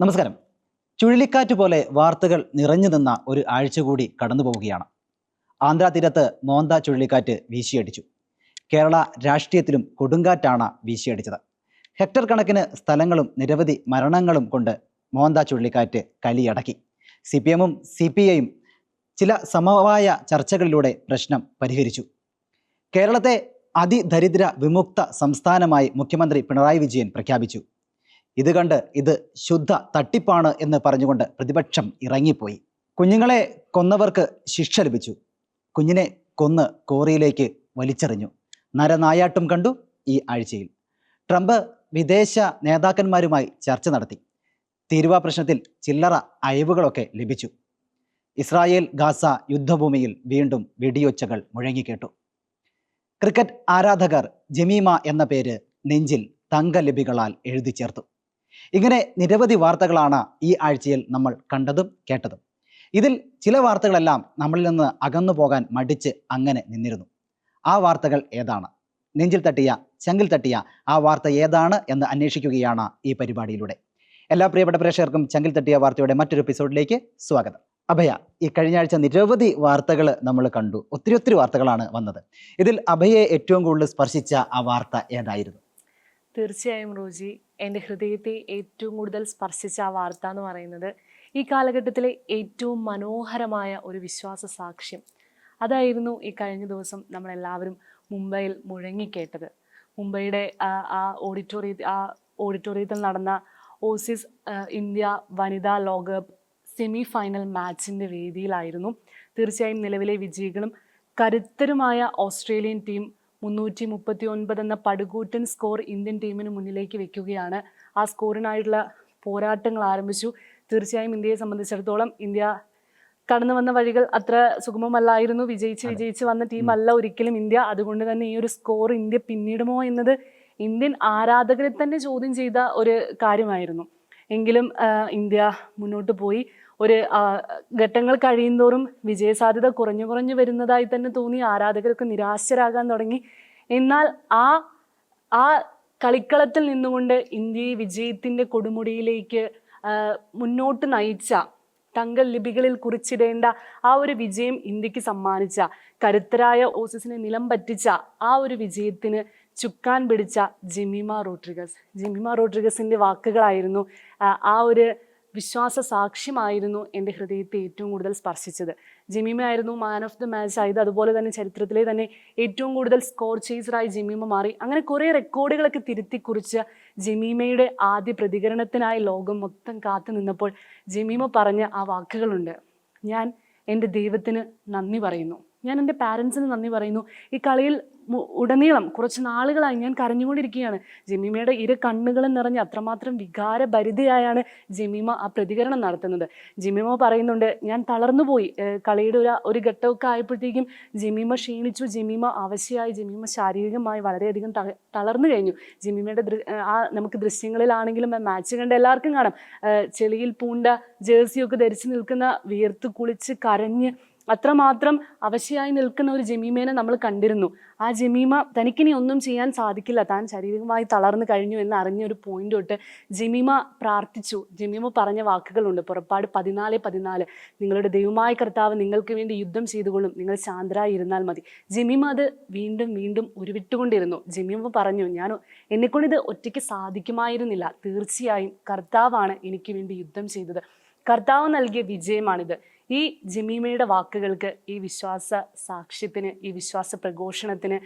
നമസ്കാരം. ചുഴലിക്കാറ്റ് പോലെ വാർത്തകൾ നിറഞ്ഞു നിന്ന ഒരു ആഴ്ച കൂടി കടന്നു പോവുകയാണ്. ആന്ധ്രാ തീരത്ത് മോന്ത ചുഴലിക്കാറ്റ് വീശിയടിച്ചു. കേരള രാഷ്ട്രീയത്തിലും കൊടുങ്കാറ്റാണ് വീശിയടിച്ചത്. ഹെക്ടർ കണക്കിന് സ്ഥലങ്ങളും നിരവധി മരണങ്ങളും കൊണ്ട് മോന്ത ചുഴലിക്കാറ്റ് കലിയടക്കി. CPM-ഉം CPI-യും ചില സമവായ ചർച്ചകളിലൂടെ പ്രശ്നം പരിഹരിച്ചു. കേരളത്തെ അതിദരിദ്ര വിമുക്ത സംസ്ഥാനമായി മുഖ്യമന്ത്രി പിണറായി വിജയൻ പ്രഖ്യാപിച്ചു. ഇത് കണ്ട് ഇത് ശുദ്ധ തട്ടിപ്പാണ് എന്ന് പറഞ്ഞുകൊണ്ട് പ്രതിപക്ഷം ഇറങ്ങിപ്പോയി. കുഞ്ഞുങ്ങളെ കൊന്നവർക്ക് ശിക്ഷ ലഭിച്ചു. കുഞ്ഞിനെ കൊന്ന് കോറിയിലേക്ക് വലിച്ചെറിഞ്ഞു. നരനായാട്ടും കണ്ടു ഈ ആഴ്ചയിൽ. ട്രംപ് വിദേശ നേതാക്കന്മാരുമായി ചർച്ച നടത്തി. തീരുവ പ്രശ്നത്തിൽ ചില്ലറ അയവുകളൊക്കെ ലഭിച്ചു. ഇസ്രായേൽ ഗാസ യുദ്ധഭൂമിയിൽ വീണ്ടും വെടിയൊച്ചകൾ മുഴങ്ങിക്കേട്ടു. ക്രിക്കറ്റ് ആരാധകർ ജമീമ എന്ന പേര് നെഞ്ചിൽ തങ്കലിപികളാൽ എഴുതി ചേർത്തു. ഇങ്ങനെ നിരവധി വാർത്തകളാണ് ഈ ആഴ്ചയിൽ നമ്മൾ കണ്ടതും കേട്ടതും. ഇതിൽ ചില വാർത്തകളെല്ലാം നമ്മളിൽ നിന്ന് അകന്നു പോകാൻ മടിച്ച് അങ്ങനെ നിന്നിരുന്നു. ആ വാർത്തകൾ ഏതാണ്? നെഞ്ചിൽ തട്ടിയ ചങ്കിൽ തട്ടിയ ആ വാർത്ത ഏതാണ് എന്ന് അന്വേഷിക്കുകയാണ് ഈ പരിപാടിയിലൂടെ. എല്ലാ പ്രിയപ്പെട്ട പ്രേക്ഷകർക്കും ചങ്കിൽ തട്ടിയ വാർത്തയുടെ മറ്റൊരു എപ്പിസോഡിലേക്ക് സ്വാഗതം. അഭയ, ഈ കഴിഞ്ഞ ആഴ്ച നിരവധി വാർത്തകൾ നമ്മൾ കണ്ടു. ഒത്തിരി വാർത്തകളാണ് വന്നത്. ഇതിൽ അഭയെ ഏറ്റവും കൂടുതൽ സ്പർശിച്ച ആ വാർത്ത ഏതായിരുന്നു? തീർച്ചയായും റോജി, എൻ്റെ ഹൃദയത്തെ ഏറ്റവും കൂടുതൽ സ്പർശിച്ച ആ വാർത്ത എന്ന് പറയുന്നത് ഈ കാലഘട്ടത്തിലെ ഏറ്റവും മനോഹരമായ ഒരു വിശ്വാസ സാക്ഷ്യം. അതായിരുന്നു ഈ കഴിഞ്ഞ ദിവസം നമ്മളെല്ലാവരും മുംബൈയിൽ മുഴങ്ങിക്കേട്ടത്. മുംബൈയുടെ ആ ഓഡിറ്റോറിയത്തിൽ നടന്ന ഓസീസ് ഇന്ത്യ വനിതാ ലോകകപ്പ് സെമി ഫൈനൽ മാച്ചിൻ്റെ വേദിയിലായിരുന്നു. തീർച്ചയായും നിലവിലെ വിജയികളും കരുത്തരുമായ ഓസ്ട്രേലിയൻ ടീം 339 എന്ന പടുകൂറ്റൻ സ്കോർ ഇന്ത്യൻ ടീമിന് മുന്നിലേക്ക് വെക്കുകയാണ്. ആ സ്കോറിനായിട്ടുള്ള പോരാട്ടങ്ങൾ ആരംഭിച്ചു. തീർച്ചയായും ഇന്ത്യയെ സംബന്ധിച്ചിടത്തോളം ഇന്ത്യ കടന്നു വന്ന വഴികൾ അത്ര സുഗമമല്ലായിരുന്നു. വിജയിച്ച് വന്ന ടീമല്ല ഒരിക്കലും ഇന്ത്യ. അതുകൊണ്ട് തന്നെ ഈ ഒരു സ്കോർ ഇന്ത്യ പിന്നിടുമോ എന്നത് ഇന്ത്യൻ ആരാധകരെ തന്നെ ചോദ്യം ചെയ്ത ഒരു കാര്യമായിരുന്നു. എങ്കിലും ഇന്ത്യ മുന്നോട്ട് പോയി. ഒരു ഘട്ടങ്ങൾ കഴിയുന്തോറും വിജയസാധ്യത കുറഞ്ഞു വരുന്നതായി തന്നെ തോന്നി. ആരാധകരൊക്കെ നിരാശരാകാൻ തുടങ്ങി. എന്നാൽ ആ കളിക്കളത്തിൽ നിന്നുകൊണ്ട് ഇന്ത്യയെ വിജയത്തിൻ്റെ കൊടുമുടിയിലേക്ക് മുന്നോട്ട് നയിച്ച, തങ്ക ലിപികളിൽ കുറിച്ചിടേണ്ട ആ ഒരു വിജയം ഇന്ത്യക്ക് സമ്മാനിച്ച, കരുത്തരായ ഓസീസിനെ നിലം പറ്റിച്ച ആ ഒരു വിജയത്തിന് ചുക്കാൻ പിടിച്ച ജമീമ റോഡ്രിഗസിൻ്റെ വാക്കുകളായിരുന്നു, ആ ഒരു വിശ്വാസ സാക്ഷ്യമായിരുന്നു എൻ്റെ ഹൃദയത്തെ ഏറ്റവും കൂടുതൽ സ്പർശിച്ചത്. ജമീമ ആയിരുന്നു മാൻ ഓഫ് ദ മാച്ച് ആയത്. അതുപോലെ തന്നെ ചരിത്രത്തിലെ തന്നെ ഏറ്റവും കൂടുതൽ സ്കോർ ചേസറായി ജമീമ മാറി. അങ്ങനെ കുറേ റെക്കോർഡുകളൊക്കെ തിരുത്തി കുറിച്ച് ജമീമയുടെ ആദ്യ പ്രതികരണത്തിനായി ലോകം മൊത്തം കാത്തു നിന്നപ്പോൾ ജമീമ പറഞ്ഞ ആ വാക്കുകളുണ്ട്: ഞാൻ എൻ്റെ ദൈവത്തിന് നന്ദി പറയുന്നു, ഞാൻ എൻ്റെ പാരൻസിന് നന്ദി പറയുന്നു. ഈ കളിയിൽ ഉടനീളം കുറച്ച് നാളുകളായി ഞാൻ കരഞ്ഞുകൊണ്ടിരിക്കുകയാണ്. ജമീമയുടെ ഇരു കണ്ണുകളും നിറഞ്ഞ് അത്രമാത്രം വികാരഭരിതയായാണ് ജമീമ ആ പ്രതികരണം നടത്തുന്നത്. ജമീമ പറയുന്നുണ്ട്, ഞാൻ തളർന്നുപോയി. കളിയുടെ ഒരു ഘട്ടമൊക്കെ ആയപ്പോഴത്തേക്കും ജമീമ ക്ഷീണിച്ചു, ജമീമ അവശയായി, ജമീമ ശാരീരികമായി വളരെയധികം തളർന്നു കഴിഞ്ഞു. ജമീമയുടെ നമുക്ക് ദൃശ്യങ്ങളിലാണെങ്കിലും മാച്ച് കണ്ട എല്ലാവർക്കും കാണാം, ചെളിയിൽ പൂണ്ട ജേഴ്സിയൊക്കെ ധരിച്ച് നിൽക്കുന്ന, വിയർത്ത് കുളിച്ച് കരഞ്ഞ് അത്രമാത്രം അവശയായി നിൽക്കുന്ന ഒരു ജമീമേനെ നമ്മൾ കണ്ടിരുന്നു. ആ ജമീമ തനിക്കിനി ഒന്നും ചെയ്യാൻ സാധിക്കില്ല, താൻ ശാരീരികമായി തളർന്നു കഴിഞ്ഞു എന്ന് അറിഞ്ഞൊരു പോയിന്റ് തൊട്ട് ജമീമ പ്രാർത്ഥിച്ചു. ജമീമ പറഞ്ഞ വാക്കുകളുണ്ട്, പുറപ്പാട് 14:14, നിങ്ങളുടെ ദൈവമായ കർത്താവ് നിങ്ങൾക്ക് വേണ്ടി യുദ്ധം ചെയ്തുകൊള്ളും, നിങ്ങൾ ശാന്തരായി ഇരുന്നാൽ മതി. ജമീമ അത് വീണ്ടും ഉരുവിട്ടുകൊണ്ടിരുന്നു. ജമീമ പറഞ്ഞു, എന്നെക്കൊണ്ടിത് ഒറ്റയ്ക്ക് സാധിക്കുമായിരുന്നില്ല, തീർച്ചയായും കർത്താവാണ് എനിക്ക് വേണ്ടി യുദ്ധം ചെയ്തത്, കർത്താവ് നൽകിയ വിജയമാണിത്. ഈ ജമീമയുടെ വാക്കുകൾക്ക്, ഈ വിശ്വാസ സാക്ഷ്യത്തിന്, ഈ വിശ്വാസ പ്രഘോഷണത്തിന്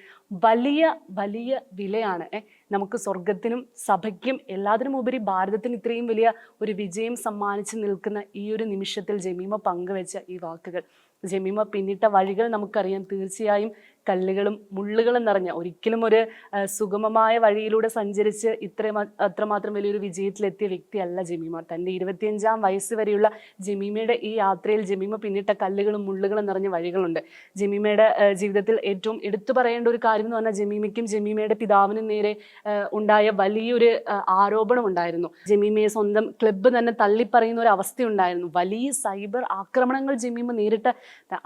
വലിയ വിലയാണ്. നമുക്ക് സ്വർഗത്തിനും സഭയ്ക്കും എല്ലാത്തിനും ഉപരി ഭാരതത്തിന് ഇത്രയും വലിയ ഒരു വിജയം സമ്മാനിച്ച് നിൽക്കുന്ന ഈ ഒരു നിമിഷത്തിൽ ജമീമ പങ്കുവെച്ച ഈ വാക്കുകൾ, ജമീമ പിന്നിട്ട വഴികൾ നമുക്കറിയാം. തീർച്ചയായും കല്ലുകളും മുള്ളുകളും നിറഞ്ഞ, ഒരിക്കലും ഒരു സുഗമമായ വഴിയിലൂടെ സഞ്ചരിച്ച് അത്രമാത്രം വലിയൊരു വിജയത്തിലെത്തിയ വ്യക്തിയല്ല ജമീമ. തൻ്റെ 25-ാം വയസ്സ് വരെയുള്ള ജമീമയുടെ ഈ യാത്രയിൽ ജമീമ പിന്നിട്ട കല്ലുകളും മുള്ളുകളും നിറഞ്ഞ വഴികളുണ്ട്. ജമീമയുടെ ജീവിതത്തിൽ ഏറ്റവും എടുത്തു പറയേണ്ട ഒരു കാര്യം എന്ന് പറഞ്ഞാൽ, ജമീമയ്ക്കും ജമീമയുടെ പിതാവിനും നേരെ ഉണ്ടായ വലിയൊരു ആരോപണം ഉണ്ടായിരുന്നു. ജമീമയെ സ്വന്തം ക്ലബ്ബ് തന്നെ തള്ളിപ്പറയുന്ന ഒരു അവസ്ഥയുണ്ടായിരുന്നു. വലിയ സൈബർ ആക്രമണങ്ങൾ ജമീമ നേരിട്ട,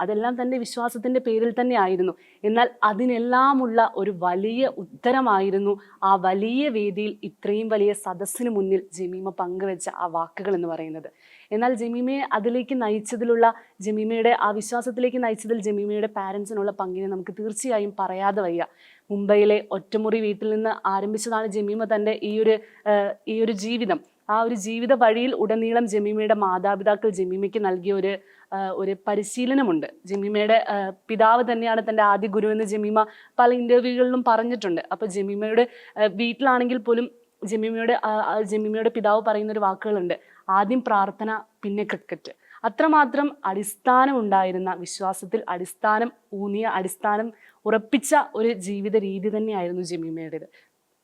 അതെല്ലാം തൻ്റെ വിശ്വാസത്തിൻ്റെ പേരിൽ തന്നെ ആയിരുന്നു. എന്നാൽ അതിനെല്ലാമുള്ള ഒരു വലിയ ഉത്തരമായിരുന്നു ആ വലിയ വേദിയിൽ ഇത്രയും വലിയ സദസ്സിന് മുന്നിൽ ജമീമ പങ്കുവെച്ച ആ വാക്കുകൾ എന്ന് പറയുന്നത്. എന്നാൽ ജമീമയെ അതിലേക്ക് നയിച്ചതിലുള്ള ജമീമയുടെ ആ വിശ്വാസത്തിലേക്ക് നയിച്ചതിൽ ജമീമയുടെ പാരൻസിനുള്ള പങ്കിനെ നമുക്ക് തീർച്ചയായും പറയാതെ വയ്യ. മുംബൈയിലെ ഒറ്റമുറി വീട്ടിൽ നിന്ന് ആരംഭിച്ചതാണ് ജമീമ തൻ്റെ ഈ ഒരു ജീവിതം. ആ ഒരു ജീവിത വഴിയിൽ ഉടനീളം ജമീമയുടെ മാതാപിതാക്കൾ ജമീമയ്ക്ക് നൽകിയ ഒരു പരിശീലനമുണ്ട്. ജമീമയുടെ പിതാവ് തന്നെയാണ് തൻ്റെ ആദ്യ ഗുരു എന്ന് ജമീമ പല ഇൻ്റർവ്യൂകളിലും പറഞ്ഞിട്ടുണ്ട്. അപ്പോൾ ജമീമയുടെ വീട്ടിലാണെങ്കിൽ പോലും ജമീമയുടെ പിതാവ് പറയുന്നൊരു വാക്കുകളുണ്ട്, ആദ്യം പ്രാർത്ഥന പിന്നെ ക്രിക്കറ്റ്. അത്രമാത്രം അടിസ്ഥാനം ഉണ്ടായിരുന്ന, വിശ്വാസത്തിൽ അടിസ്ഥാനം ഉറപ്പിച്ച ഒരു ജീവിത രീതി തന്നെയായിരുന്നു ജമീമയുടേത്.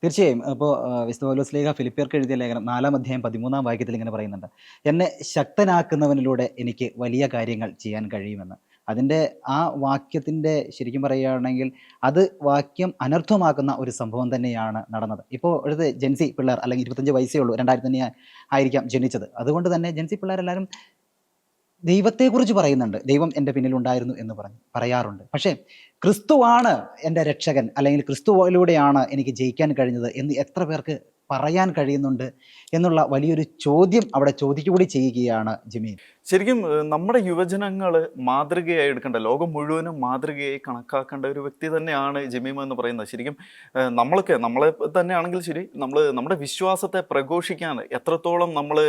തീർച്ചയായും. അപ്പോൾ വിശുദ്ധ പൗലോസ് ഫിലിപ്പിയർക്ക് എഴുതിയ ലേഖനം 4-ാം അധ്യായം 13-ാം വാക്യത്തിൽ ഇങ്ങനെ പറയുന്നുണ്ട്, എന്നെ ശക്തനാക്കുന്നവനിലൂടെ എനിക്ക് വലിയ കാര്യങ്ങൾ ചെയ്യാൻ കഴിയുമെന്ന്. അതിൻ്റെ ആ വാക്യത്തിൻ്റെ ശരിക്കും പറയുകയാണെങ്കിൽ അത് വാക്യം അനർത്ഥമാക്കുന്ന ഒരു സംഭവം തന്നെയാണ് നടന്നത്. ഇപ്പോൾ അടുത്ത് ജെൻസി പിള്ളേർ, അല്ലെങ്കിൽ 25 വയസ്സേ ഉള്ളൂ, 2000 തന്നെ ആയിരിക്കാം ജനിച്ചത്. അതുകൊണ്ട് തന്നെ ജെൻസി പിള്ളേരെല്ലാവരും ദൈവത്തെക്കുറിച്ച് പറയുന്നുണ്ട്, ദൈവം എൻ്റെ പിന്നിലുണ്ടായിരുന്നു എന്ന് പറയാറുണ്ട്. പക്ഷേ ക്രിസ്തുവാണ് എൻ്റെ രക്ഷകൻ, അല്ലെങ്കിൽ ക്രിസ്തുവിലൂടെയാണ് എനിക്ക് ജയിക്കാൻ കഴിഞ്ഞത് എന്ന് എത്ര പേർക്ക് പറയാൻ കഴിയുന്നുണ്ട് എന്നുള്ള വലിയൊരു ചോദ്യം അവിടെ ചോദിച്ചുകൂടി ചെയ്യുകയാണ് ജമീൽ. ശരിക്കും നമ്മുടെ യുവജനങ്ങൾ മാതൃകയായി എടുക്കേണ്ട, ലോകം മുഴുവനും മാതൃകയായി കണക്കാക്കേണ്ട ഒരു വ്യക്തി തന്നെയാണ് ജമീമ എന്ന് പറയുന്നത്. ശരിക്കും നമ്മളെ തന്നെയാണെങ്കിൽ ശരി, നമ്മുടെ വിശ്വാസത്തെ പ്രഘോഷിക്കാൻ എത്രത്തോളം നമ്മൾ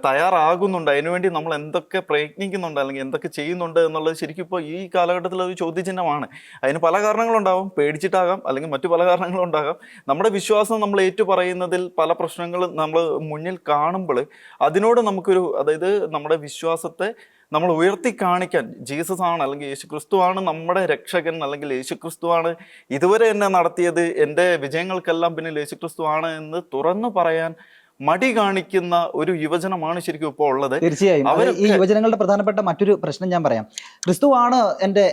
തയ്യാറാകുന്നുണ്ട്, അതിനുവേണ്ടി നമ്മൾ എന്തൊക്കെ പ്രയത്നിക്കുന്നുണ്ട്, അല്ലെങ്കിൽ എന്തൊക്കെ ചെയ്യുന്നുണ്ട് എന്നുള്ളത് ശരിക്കും ഇപ്പോൾ ഈ കാലഘട്ടത്തിൽ ഒരു ചോദ്യചിഹ്നമാണ്. അതിന് പല കാരണങ്ങളുണ്ടാകും, പേടിച്ചിട്ടാകാം, അല്ലെങ്കിൽ മറ്റു പല കാരണങ്ങളുണ്ടാകാം. നമ്മുടെ വിശ്വാസം നമ്മൾ ഏറ്റുപറയുന്നതിൽ പല പ്രശ്നങ്ങളും നമ്മൾ മുന്നിൽ കാണുമ്പോൾ അതിനോട് നമുക്കൊരു, അതായത് നമ്മുടെ വിശ്വാസത്തെ നമ്മൾ ഉയർത്തി കാണിക്കാൻ, ജീസസ് ആണ് അല്ലെങ്കിൽ യേശുക്രിസ്തു ആണ് നമ്മുടെ രക്ഷകൻ, അല്ലെങ്കിൽ യേശുക്രിസ്തു ആണ് ഇതുവരെ എന്നെ നടത്തിയത്, എൻ്റെ വിജയങ്ങൾക്കെല്ലാം പിന്നിൽ യേശുക്രിസ്തു ആണ് എന്ന് തുറന്നു പറയാൻ മടി കാണിക്കുന്ന ഒരു യുവജനമാണ് ശരിക്കും ഇപ്പോൾ ഉള്ളത്. തീർച്ചയായും ഈ യുവജനങ്ങളുടെ പ്രധാനപ്പെട്ട മറ്റൊരു പ്രശ്നം ഞാൻ പറയാം. ക്രിസ്തുവാണ് എൻ്റെ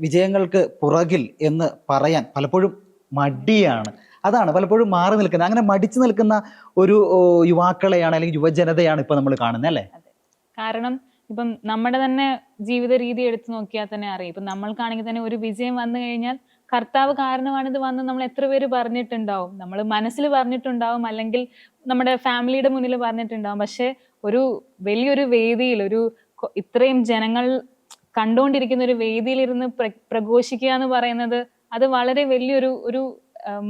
വിജയങ്ങൾക്ക് പുറകിൽ എന്ന് പറയാൻ പലപ്പോഴും മടിയാണ്. അതാണ് പലപ്പോഴും മാറി നിൽക്കുന്നത്. അങ്ങനെ മടിച്ചു നിൽക്കുന്ന ഒരു യുവാക്കളെയാണ്, അല്ലെങ്കിൽ യുവജനതയാണ് ഇപ്പൊ നമ്മൾ കാണുന്നത്, അല്ലേ? കാരണം ഇപ്പം നമ്മുടെ തന്നെ ജീവിത രീതി എടുത്തു നോക്കിയാൽ തന്നെ അറിയാം. ഇപ്പം നമ്മൾക്കാണെങ്കിൽ തന്നെ ഒരു വിജയം വന്നു കഴിഞ്ഞാൽ കർത്താവ് കാരണമാണിത് വന്ന് നമ്മൾ എത്ര പേര് പറഞ്ഞിട്ടുണ്ടാവും, നമ്മൾ മനസ്സിൽ പറഞ്ഞിട്ടുണ്ടാവും, അല്ലെങ്കിൽ നമ്മുടെ ഫാമിലിയുടെ മുന്നിൽ പറഞ്ഞിട്ടുണ്ടാവും. പക്ഷെ ഒരു വലിയൊരു വേദിയിൽ, ഇത്രയും ജനങ്ങൾ കണ്ടുകൊണ്ടിരിക്കുന്ന ഒരു വേദിയിലിരുന്ന് പ്രഘോഷിക്കുക എന്ന് പറയുന്നത് അത് വളരെ വലിയൊരു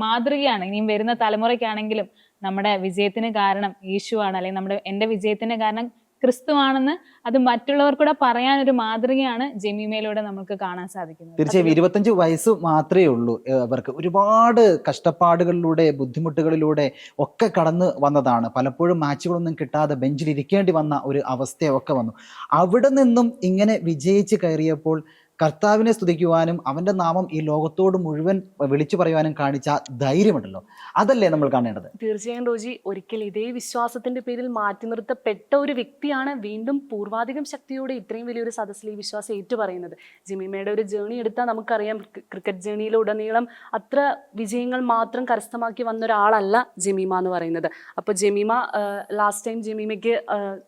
മാതൃകയാണ്. ഇനിയും വരുന്ന തലമുറയ്ക്കാണെങ്കിലും നമ്മുടെ വിജയത്തിന് കാരണം യേശുവാണ്, അല്ലെങ്കിൽ എൻ്റെ വിജയത്തിന് കാരണം ക്രിസ്തുവാണെന്ന് അത് മറ്റുള്ളവർക്കൂടെ പറയാൻ ഒരു മാതൃകയാണ് ജമീമയിലൂടെ നമുക്ക് കാണാൻ സാധിക്കുന്നത്. തീർച്ചയായും 25 വയസ്സ് മാത്രമേ ഉള്ളൂ അവർക്ക്. ഒരുപാട് കഷ്ടപ്പാടുകളിലൂടെ, ബുദ്ധിമുട്ടുകളിലൂടെ ഒക്കെ കടന്നു വന്നതാണ്. പലപ്പോഴും മാച്ചുകളൊന്നും കിട്ടാതെ ബെഞ്ചിൽ ഇരിക്കേണ്ടി വന്ന ഒരു അവസ്ഥയൊക്കെ വന്നു. അവിടെ നിന്നും ഇങ്ങനെ വിജയിച്ച് കയറിയപ്പോൾ കർത്താവിനെ സ്തുതിക്കുവാനും അവൻ്റെ നാമം ഈ ലോകത്തോട് മുഴുവൻ വിളിച്ചു പറയുവാനും കാണിച്ച ധൈര്യമുണ്ടല്ലോ, അതല്ലേ നമ്മൾ കാണേണ്ടത്. തീർച്ചയായും റോജി, ഒരിക്കൽ ഇതേ വിശ്വാസത്തിന്റെ പേരിൽ മാറ്റി നിർത്തപ്പെട്ട ഒരു വ്യക്തിയാണ് വീണ്ടും പൂർവാധികം ശക്തിയോടെ ഇത്രയും വലിയൊരു സദസ്സിൽ ഈ വിശ്വാസം ഏറ്റുപറയുന്നത്. ജമീമയുടെ ഒരു ജേണി എടുത്താൽ നമുക്കറിയാം, ക്രിക്കറ്റ് ജേണിയിലുടനീളം അത്ര വിജയങ്ങൾ മാത്രം കരസ്ഥമാക്കി വന്ന ഒരാളല്ല ജമീമ എന്ന് പറയുന്നത്. അപ്പോൾ ജമീമ ലാസ്റ്റ് ടൈം ജമീമയ്ക്ക്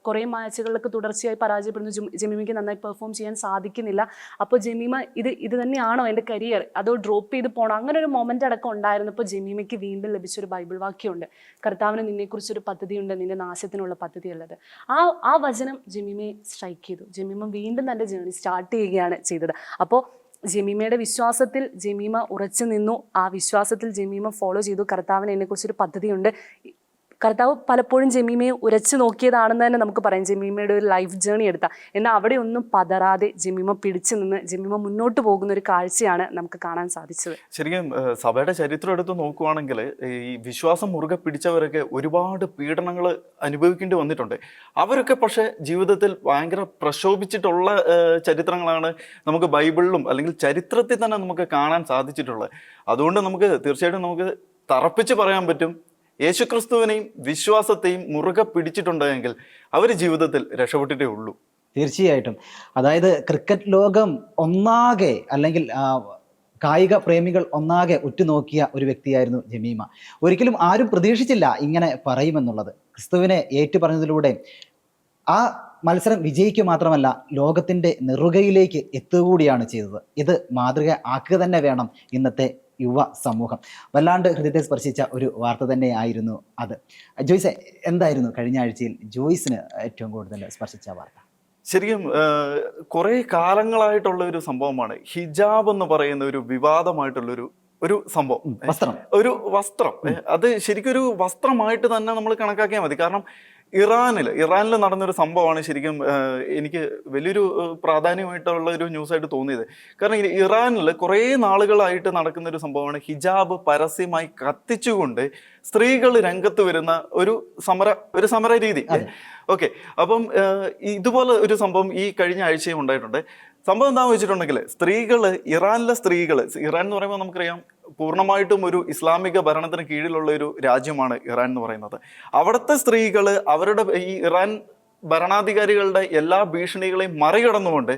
കുറേ മാച്ചുകളിലൊക്കെ തുടർച്ചയായി പരാജയപ്പെടുന്നു. ജമീമയ്ക്ക് നന്നായി പെർഫോം ചെയ്യാൻ സാധിക്കുന്നില്ല. അപ്പോൾ ജമീമ ഇത് തന്നെയാണോ എൻ്റെ കരിയർ, അതോ ഡ്രോപ്പ് ചെയ്ത് പോകണം, അങ്ങനെ ഒരു മൊമെൻ്റ് അടക്കം ഉണ്ടായിരുന്നപ്പോൾ ജമീമയ്ക്ക് വീണ്ടും ലഭിച്ചൊരു ബൈബിൾ വാക്യമുണ്ട്, കർത്താവിന് നിന്നെക്കുറിച്ചൊരു പദ്ധതിയുണ്ട്, നിന്റെ നാശത്തിനുള്ള പദ്ധതിയുള്ളത്. ആ വചനം ജമീമയെ സ്ട്രൈക്ക് ചെയ്തു. ജമീമ വീണ്ടും തൻ്റെ ജേണി സ്റ്റാർട്ട് ചെയ്യുകയാണ് ചെയ്തത്. അപ്പോൾ ജമീമയുടെ വിശ്വാസത്തിൽ ജമീമ ഉറച്ചു നിന്നു. ആ വിശ്വാസത്തിൽ ജമീമ ഫോളോ ചെയ്തു. കർത്താവിന് എന്നെക്കുറിച്ചൊരു പദ്ധതിയുണ്ട്. കർത്താവ് പലപ്പോഴും ജമീമയെ ഉരച്ചു നോക്കിയതാണെന്ന് തന്നെ നമുക്ക് പറയാം. ജമീമയുടെ ഒരു ലൈഫ് ജേണി എടുത്താൽ, എന്നാൽ അവിടെ ഒന്നും പതറാതെ ജമീമ പിടിച്ചു നിന്ന് ജമീമ മുന്നോട്ട് പോകുന്ന ഒരു കാഴ്ചയാണ് നമുക്ക് കാണാൻ സാധിച്ചത്. ശരിക്കും സഭയുടെ ചരിത്രം എടുത്ത് നോക്കുവാണെങ്കിൽ ഈ വിശ്വാസം മുറുകെ പിടിച്ചവരൊക്കെ ഒരുപാട് പീഡനങ്ങൾ അനുഭവിക്കേണ്ടി വന്നിട്ടുണ്ട്. അവരൊക്കെ പക്ഷേ ജീവിതത്തിൽ ഭയങ്കര പ്രക്ഷോഭിച്ചിട്ടുള്ള ചരിത്രങ്ങളാണ് നമുക്ക് ബൈബിളിലും അല്ലെങ്കിൽ ചരിത്രത്തിൽ തന്നെ നമുക്ക് കാണാൻ സാധിച്ചിട്ടുള്ളത്. അതുകൊണ്ട് നമുക്ക് തീർച്ചയായിട്ടും നമുക്ക് തറപ്പിച്ച് പറയാൻ പറ്റും, യേശുക്രിസ്തുവിനെയും വിശ്വാസത്തെയും മുറുകെ പിടിച്ചിട്ടുണ്ടെങ്കിൽ അവർ ജീവിതത്തിൽ രക്ഷപ്പെട്ടിട്ടേ ഉള്ളൂ. തീർച്ചയായിട്ടും. അതായത് ക്രിക്കറ്റ് ലോകം ഒന്നാകെ, അല്ലെങ്കിൽ കായിക പ്രേമികൾ ഒന്നാകെ ഉറ്റുനോക്കിയ ഒരു വ്യക്തിയായിരുന്നു ജമീമ. ഒരിക്കലും ആരും പ്രതീക്ഷിച്ചില്ല ഇങ്ങനെ പറയുമെന്നുള്ളത്. ക്രിസ്തുവിനെ ഏറ്റുപറഞ്ഞതിലൂടെ ആ മത്സരം വിജയിക്കുക മാത്രമല്ല ലോകത്തിൻ്റെ നെറുകയിലേക്ക് എത്തുകൂടിയാണ് ചെയ്തത്. ഇത് മാതൃക ആക്കുക തന്നെ വേണം ഇന്നത്തെ യുവ സമൂഹം. വല്ലാണ്ട് ഹൃദയത്തെ സ്പർശിച്ച ഒരു വാർത്ത തന്നെയായിരുന്നു അത്. ജോയ്സെ, എന്തായിരുന്നു കഴിഞ്ഞ ആഴ്ചയിൽ ജോയ്സിന് ഏറ്റവും കൂടുതൽ സ്പർശിച്ച വാർത്ത? ശരിക്കും കുറേ കാലങ്ങളായിട്ടുള്ള ഒരു സംഭവമാണ് ഹിജാബ് എന്ന് പറയുന്ന ഒരു വിവാദമായിട്ടുള്ളൊരു ഒരു സംഭവം, വസ്ത്രം, ഒരു വസ്ത്രം. അത് ശരിക്കും ഒരു വസ്ത്രമായിട്ട് തന്നെ നമ്മൾ കണക്കാക്കിയാൽ മതി. കാരണം ഇറാനിൽ നടന്നൊരു സംഭവമാണ് ശരിക്കും എനിക്ക് വലിയൊരു പ്രാധാന്യമായിട്ടുള്ള ഒരു ന്യൂസായിട്ട് തോന്നിയത്. കാരണം ഇറാനിൽ കുറേ നാളുകളായിട്ട് നടക്കുന്ന ഒരു സംഭവമാണ് ഹിജാബ് പരസ്യമായി കത്തിച്ചുകൊണ്ട് സ്ത്രീകൾ രംഗത്ത് വരുന്ന ഒരു സമര രീതി. ഓക്കെ, അപ്പം ഇതുപോലെ ഒരു സംഭവം ഈ കഴിഞ്ഞ ആഴ്ചയും ഉണ്ടായിട്ടുണ്ട്. സംഭവം എന്താണെന്ന് വെച്ചിട്ടുണ്ടെങ്കിൽ ഇറാനിലെ സ്ത്രീകൾ, ഇറാൻ എന്ന് പറയുമ്പോൾ നമുക്കറിയാം പൂർണ്ണമായിട്ടും ഒരു ഇസ്ലാമിക ഭരണത്തിന് കീഴിലുള്ള ഒരു രാജ്യമാണ് ഇറാൻ എന്ന് പറയുന്നത്. അവിടുത്തെ സ്ത്രീകൾ അവരുടെ ഈ ഇറാൻ ഭരണാധികാരികളുടെ എല്ലാ ഭീഷണികളെയും മറികടന്നുകൊണ്ട്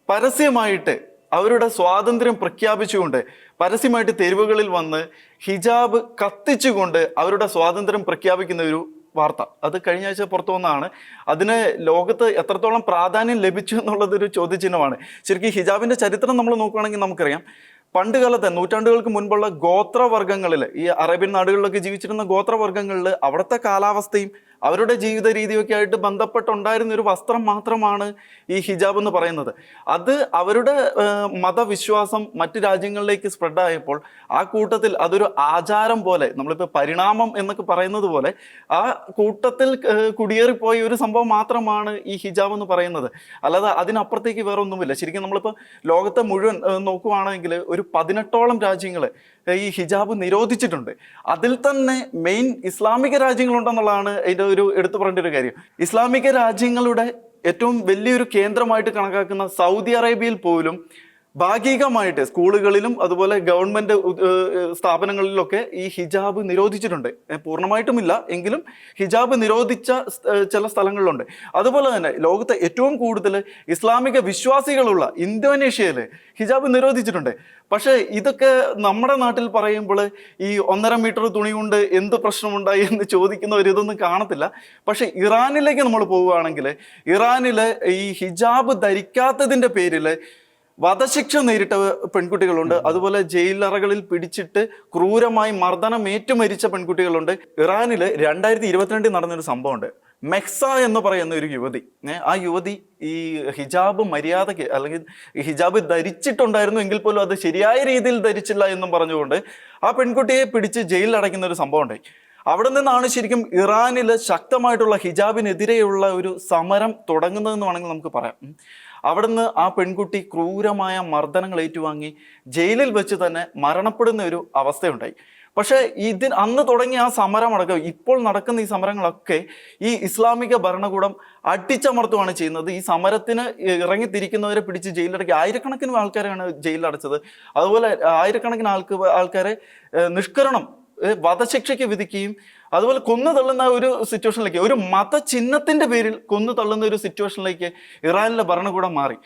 പരസ്യമായിട്ട് അവരുടെ സ്വാതന്ത്ര്യം പ്രഖ്യാപിച്ചുകൊണ്ട് പരസ്യമായിട്ട് തെരുവുകളിൽ വന്ന് ഹിജാബ് കത്തിച്ചുകൊണ്ട് അവരുടെ സ്വാതന്ത്ര്യം പ്രഖ്യാപിക്കുന്ന ഒരു വാർത്ത അത് കഴിഞ്ഞ ആഴ്ച പുറത്തു വന്നതാണ്. അതിന് ലോകത്ത് എത്രത്തോളം പ്രാധാന്യം ലഭിച്ചു എന്നുള്ളതൊരു ചോദ്യചിഹ്നമാണ്. ശരിക്കും ഹിജാബിന്റെ ചരിത്രം നമ്മൾ നോക്കുകയാണെങ്കിൽ നമുക്കറിയാം, പണ്ട് കാലത്തെ നൂറ്റാണ്ടുകൾക്ക് മുൻപുള്ള ഗോത്രവർഗ്ഗങ്ങളിൽ, ഈ അറേബ്യൻ നാടുകളിലൊക്കെ ജീവിച്ചിരുന്ന ഗോത്രവർഗ്ഗങ്ങളിൽ അവിടുത്തെ കാലാവസ്ഥയും അവരുടെ ജീവിത രീതിയൊക്കെ ആയിട്ട് ബന്ധപ്പെട്ടുണ്ടായിരുന്ന ഒരു വസ്ത്രം മാത്രമാണ് ഈ ഹിജാബ് എന്ന് പറയുന്നത്. അത് അവരുടെ മതവിശ്വാസം മറ്റ് രാജ്യങ്ങളിലേക്ക് സ്പ്രെഡായപ്പോൾ ആ കൂട്ടത്തിൽ അതൊരു ആചാരം പോലെ, നമ്മളിപ്പോൾ പരിണാമം എന്നൊക്കെ പറയുന്നത് പോലെ ആ കൂട്ടത്തിൽ കുടിയേറിപ്പോയ ഒരു സംഭവം മാത്രമാണ് ഈ ഹിജാബ് എന്ന് പറയുന്നത്. അല്ലാതെ അതിനപ്പുറത്തേക്ക് വേറെ ഒന്നുമില്ല. ശരിക്കും നമ്മളിപ്പോൾ ലോകത്തെ മുഴുവൻ നോക്കുവാണെങ്കിൽ ഒരു 18ഓളം രാജ്യങ്ങൾ ഈ ഹിജാബ് നിരോധിച്ചിട്ടുണ്ട്. അതിൽ തന്നെ മെയിൻ ഇസ്ലാമിക രാജ്യങ്ങളുണ്ടെന്നുള്ളതാണ് അതിൻ്റെ ഒരു എടുത്തു പറയേണ്ട ഒരു കാര്യം. ഇസ്ലാമിക രാജ്യങ്ങളുടെ ഏറ്റവും വലിയൊരു കേന്ദ്രമായിട്ട് കണക്കാക്കുന്ന സൗദി അറേബ്യയിൽ പോലും ഭാഗികമായിട്ട് സ്കൂളുകളിലും അതുപോലെ ഗവൺമെൻറ് സ്ഥാപനങ്ങളിലൊക്കെ ഈ ഹിജാബ് നിരോധിച്ചിട്ടുണ്ട്. പൂർണ്ണമായിട്ടുമില്ല എങ്കിലും ഹിജാബ് നിരോധിച്ച ചില സ്ഥലങ്ങളിലുണ്ട്. അതുപോലെ തന്നെ ലോകത്തെ ഏറ്റവും കൂടുതൽ ഇസ്ലാമിക വിശ്വാസികളുള്ള ഇന്തോനേഷ്യയിൽ ഹിജാബ് നിരോധിച്ചിട്ടുണ്ട്. പക്ഷേ ഇതൊക്കെ നമ്മുടെ നാട്ടിൽ പറയുമ്പോൾ ഈ 1.5 മീറ്റർ തുണി കൊണ്ട് എന്ത് പ്രശ്നമുണ്ടായി എന്ന് ചോദിക്കുന്നവരിതൊന്നും കാണത്തില്ല. പക്ഷേ ഇറാനിലേക്ക് നമ്മൾ പോവുകയാണെങ്കിൽ ഇറാനിൽ ഈ ഹിജാബ് ധരിക്കാത്തതിൻ്റെ പേരിൽ വധശിക്ഷ നേരിട്ട പെൺകുട്ടികളുണ്ട്. അതുപോലെ ജയിലറകളിൽ പിടിച്ചിട്ട് ക്രൂരമായി മർദ്ദനം ഏറ്റുമരിച്ച പെൺകുട്ടികളുണ്ട്. ഇറാനിൽ 2022 നടന്നൊരു സംഭവമുണ്ട്. മെഹ്സ എന്ന് പറയുന്ന ഒരു യുവതി, ആ യുവതി ഈ ഹിജാബ് മര്യാദയ്ക്ക് അല്ലെങ്കിൽ ഹിജാബ് ധരിച്ചിട്ടുണ്ടായിരുന്നു എങ്കിൽ പോലും അത് ശരിയായ രീതിയിൽ ധരിച്ചില്ല എന്നും പറഞ്ഞുകൊണ്ട് ആ പെൺകുട്ടിയെ പിടിച്ച് ജയിലിൽ അടയ്ക്കുന്ന ഒരു സംഭവം ഉണ്ടായി. അവിടെ നിന്നാണ് ശരിക്കും ഇറാനിൽ ശക്തമായിട്ടുള്ള ഹിജാബിനെതിരെയുള്ള ഒരു സമരം തുടങ്ങുന്നതെന്ന് വേണമെങ്കിൽ നമുക്ക് പറയാം. അവിടുന്ന് ആ പെൺകുട്ടി ക്രൂരമായ മർദ്ദനങ്ങൾ ഏറ്റുവാങ്ങി ജയിലിൽ വെച്ച് തന്നെ മരണപ്പെടുന്ന ഒരു അവസ്ഥയുണ്ടായി. പക്ഷേ അന്ന് തുടങ്ങിയ ആ സമരമടക്കം ഇപ്പോൾ നടക്കുന്ന ഈ സമരങ്ങളൊക്കെ ഈ ഇസ്ലാമിക ഭരണകൂടം അടിച്ചമർത്തുകയാണ് ചെയ്യുന്നത്. ഈ സമരത്തിന് ഇറങ്ങിത്തിരിക്കുന്നവരെ പിടിച്ച് ജയിലടക്കി ആയിരക്കണക്കിന് ആൾക്കാരെയാണ് ജയിലിലടച്ചത്. അതുപോലെ ആയിരക്കണക്കിന് ആൾക്കാരെ നിഷ്കരണം വധശിക്ഷയ്ക്ക് വിധിക്കുകയും അതുപോലെ കൊന്നു തള്ളുന്ന ഒരു സിറ്റുവേഷനിലേക്ക്, ഒരു മതചിഹ്നത്തിൻ്റെ പേരിൽ കൊന്നു തള്ളുന്ന ഒരു സിറ്റുവേഷനിലേക്ക് ഇറാനിലെ ഭരണകൂടം മാറി.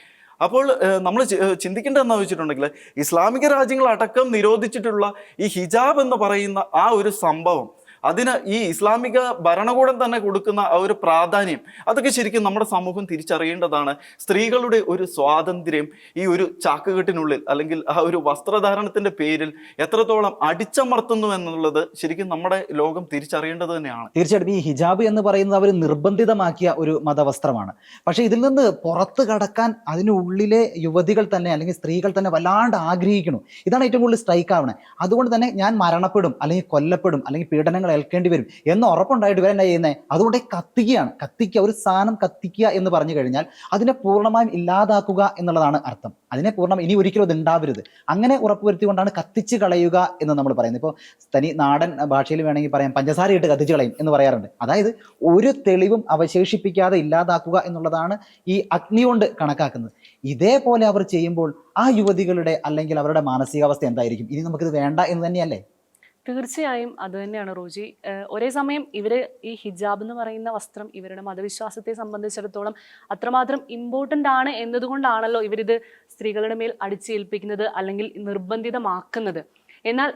അപ്പോൾ നമ്മൾ ചിന്തിക്കേണ്ടത് എന്താണെന്ന് വെച്ചിട്ടുണ്ടെങ്കിൽ ഇസ്ലാമിക രാജ്യങ്ങളടക്കം നിരോധിച്ചിട്ടുള്ള ഈ ഹിജാബ് എന്ന് പറയുന്ന ആ ഒരു സംഭവം, അതിന് ഈ ഇസ്ലാമിക ഭരണകൂടം തന്നെ കൊടുക്കുന്ന ആ ഒരു പ്രാധാന്യം, അതൊക്കെ ശരിക്കും നമ്മുടെ സമൂഹം തിരിച്ചറിയേണ്ടതാണ്. സ്ത്രീകളുടെ ഒരു സ്വാതന്ത്ര്യം ഈ ഒരു ചാക്കുകെട്ടിനുള്ളിൽ അല്ലെങ്കിൽ ആ ഒരു വസ്ത്രധാരണത്തിൻ്റെ പേരിൽ എത്രത്തോളം അടിച്ചമർത്തുന്നു എന്നുള്ളത് ശരിക്കും നമ്മുടെ ലോകം തിരിച്ചറിയേണ്ടത് തന്നെയാണ്. തീർച്ചയായിട്ടും ഈ ഹിജാബ് എന്ന് പറയുന്നത് അവർ നിർബന്ധിതമാക്കിയ ഒരു മതവസ്ത്രമാണ്. പക്ഷേ ഇതിൽ നിന്ന് പുറത്ത് കടക്കാൻ അതിനുള്ളിലെ യുവതികൾ തന്നെ അല്ലെങ്കിൽ സ്ത്രീകൾ തന്നെ വല്ലാണ്ട് ആഗ്രഹിക്കുന്നു. ഇതാണ് ഏറ്റവും കൂടുതൽ സ്ട്രൈക്ക് ആവണേ. അതുകൊണ്ട് തന്നെ ഞാൻ മരണപ്പെടും അല്ലെങ്കിൽ കൊല്ലപ്പെടും അല്ലെങ്കിൽ പീഡനങ്ങൾ ഏൽക്കേണ്ടി വരും എന്ന് ഉറപ്പുണ്ടായിട്ട് ഇവരെന്നാ ചെയ്യുന്നത്, അതുകൊണ്ട് കത്തിക്കുക, ഒരു സാധനം കത്തിക്കുക എന്ന് പറഞ്ഞു കഴിഞ്ഞാൽ അതിനെ പൂർണ്ണമായും ഇല്ലാതാക്കുക എന്നുള്ളതാണ് അർത്ഥം. അതിനെ ഇനി ഒരിക്കലും അത് ഉണ്ടാവരുത്, അങ്ങനെ ഉറപ്പുവരുത്തിക്കൊണ്ടാണ് കത്തിച്ച് കളയുക എന്ന് നമ്മൾ പറയുന്നത്. ഇപ്പോൾ തനി നാടൻ ഭാഷയിൽ വേണമെങ്കിൽ പറയാം, പഞ്ചസാര ഇട്ട് കത്തിച്ച് കളയും എന്ന് പറയാറുണ്ട്. അതായത് ഒരു തെളിവും അവശേഷിപ്പിക്കാതെ ഇല്ലാതാക്കുക എന്നുള്ളതാണ് ഈ അഗ്നി കൊണ്ട് കണക്കാക്കുന്നത്. ഇതേപോലെ അവർ ചെയ്യുമ്പോൾ ആ യുവതികളുടെ അല്ലെങ്കിൽ അവരുടെ മാനസികാവസ്ഥ എന്തായിരിക്കും? ഇനി നമുക്കിത് വേണ്ട എന്ന് തന്നെയല്ലേ? തീർച്ചയായും അത് തന്നെയാണ് റോജി. ഒരേ സമയം ഈ ഹിജാബ് എന്ന് പറയുന്ന വസ്ത്രം ഇവരുടെ മതവിശ്വാസത്തെ സംബന്ധിച്ചിടത്തോളം അത്രമാത്രം ഇമ്പോർട്ടൻ്റ് ആണ് എന്നതുകൊണ്ടാണല്ലോ ഇവരിത് സ്ത്രീകളുടെ മേൽ അടിച്ചേൽപ്പിക്കുന്നത് അല്ലെങ്കിൽ നിർബന്ധിതമാക്കുന്നത്. എന്നാൽ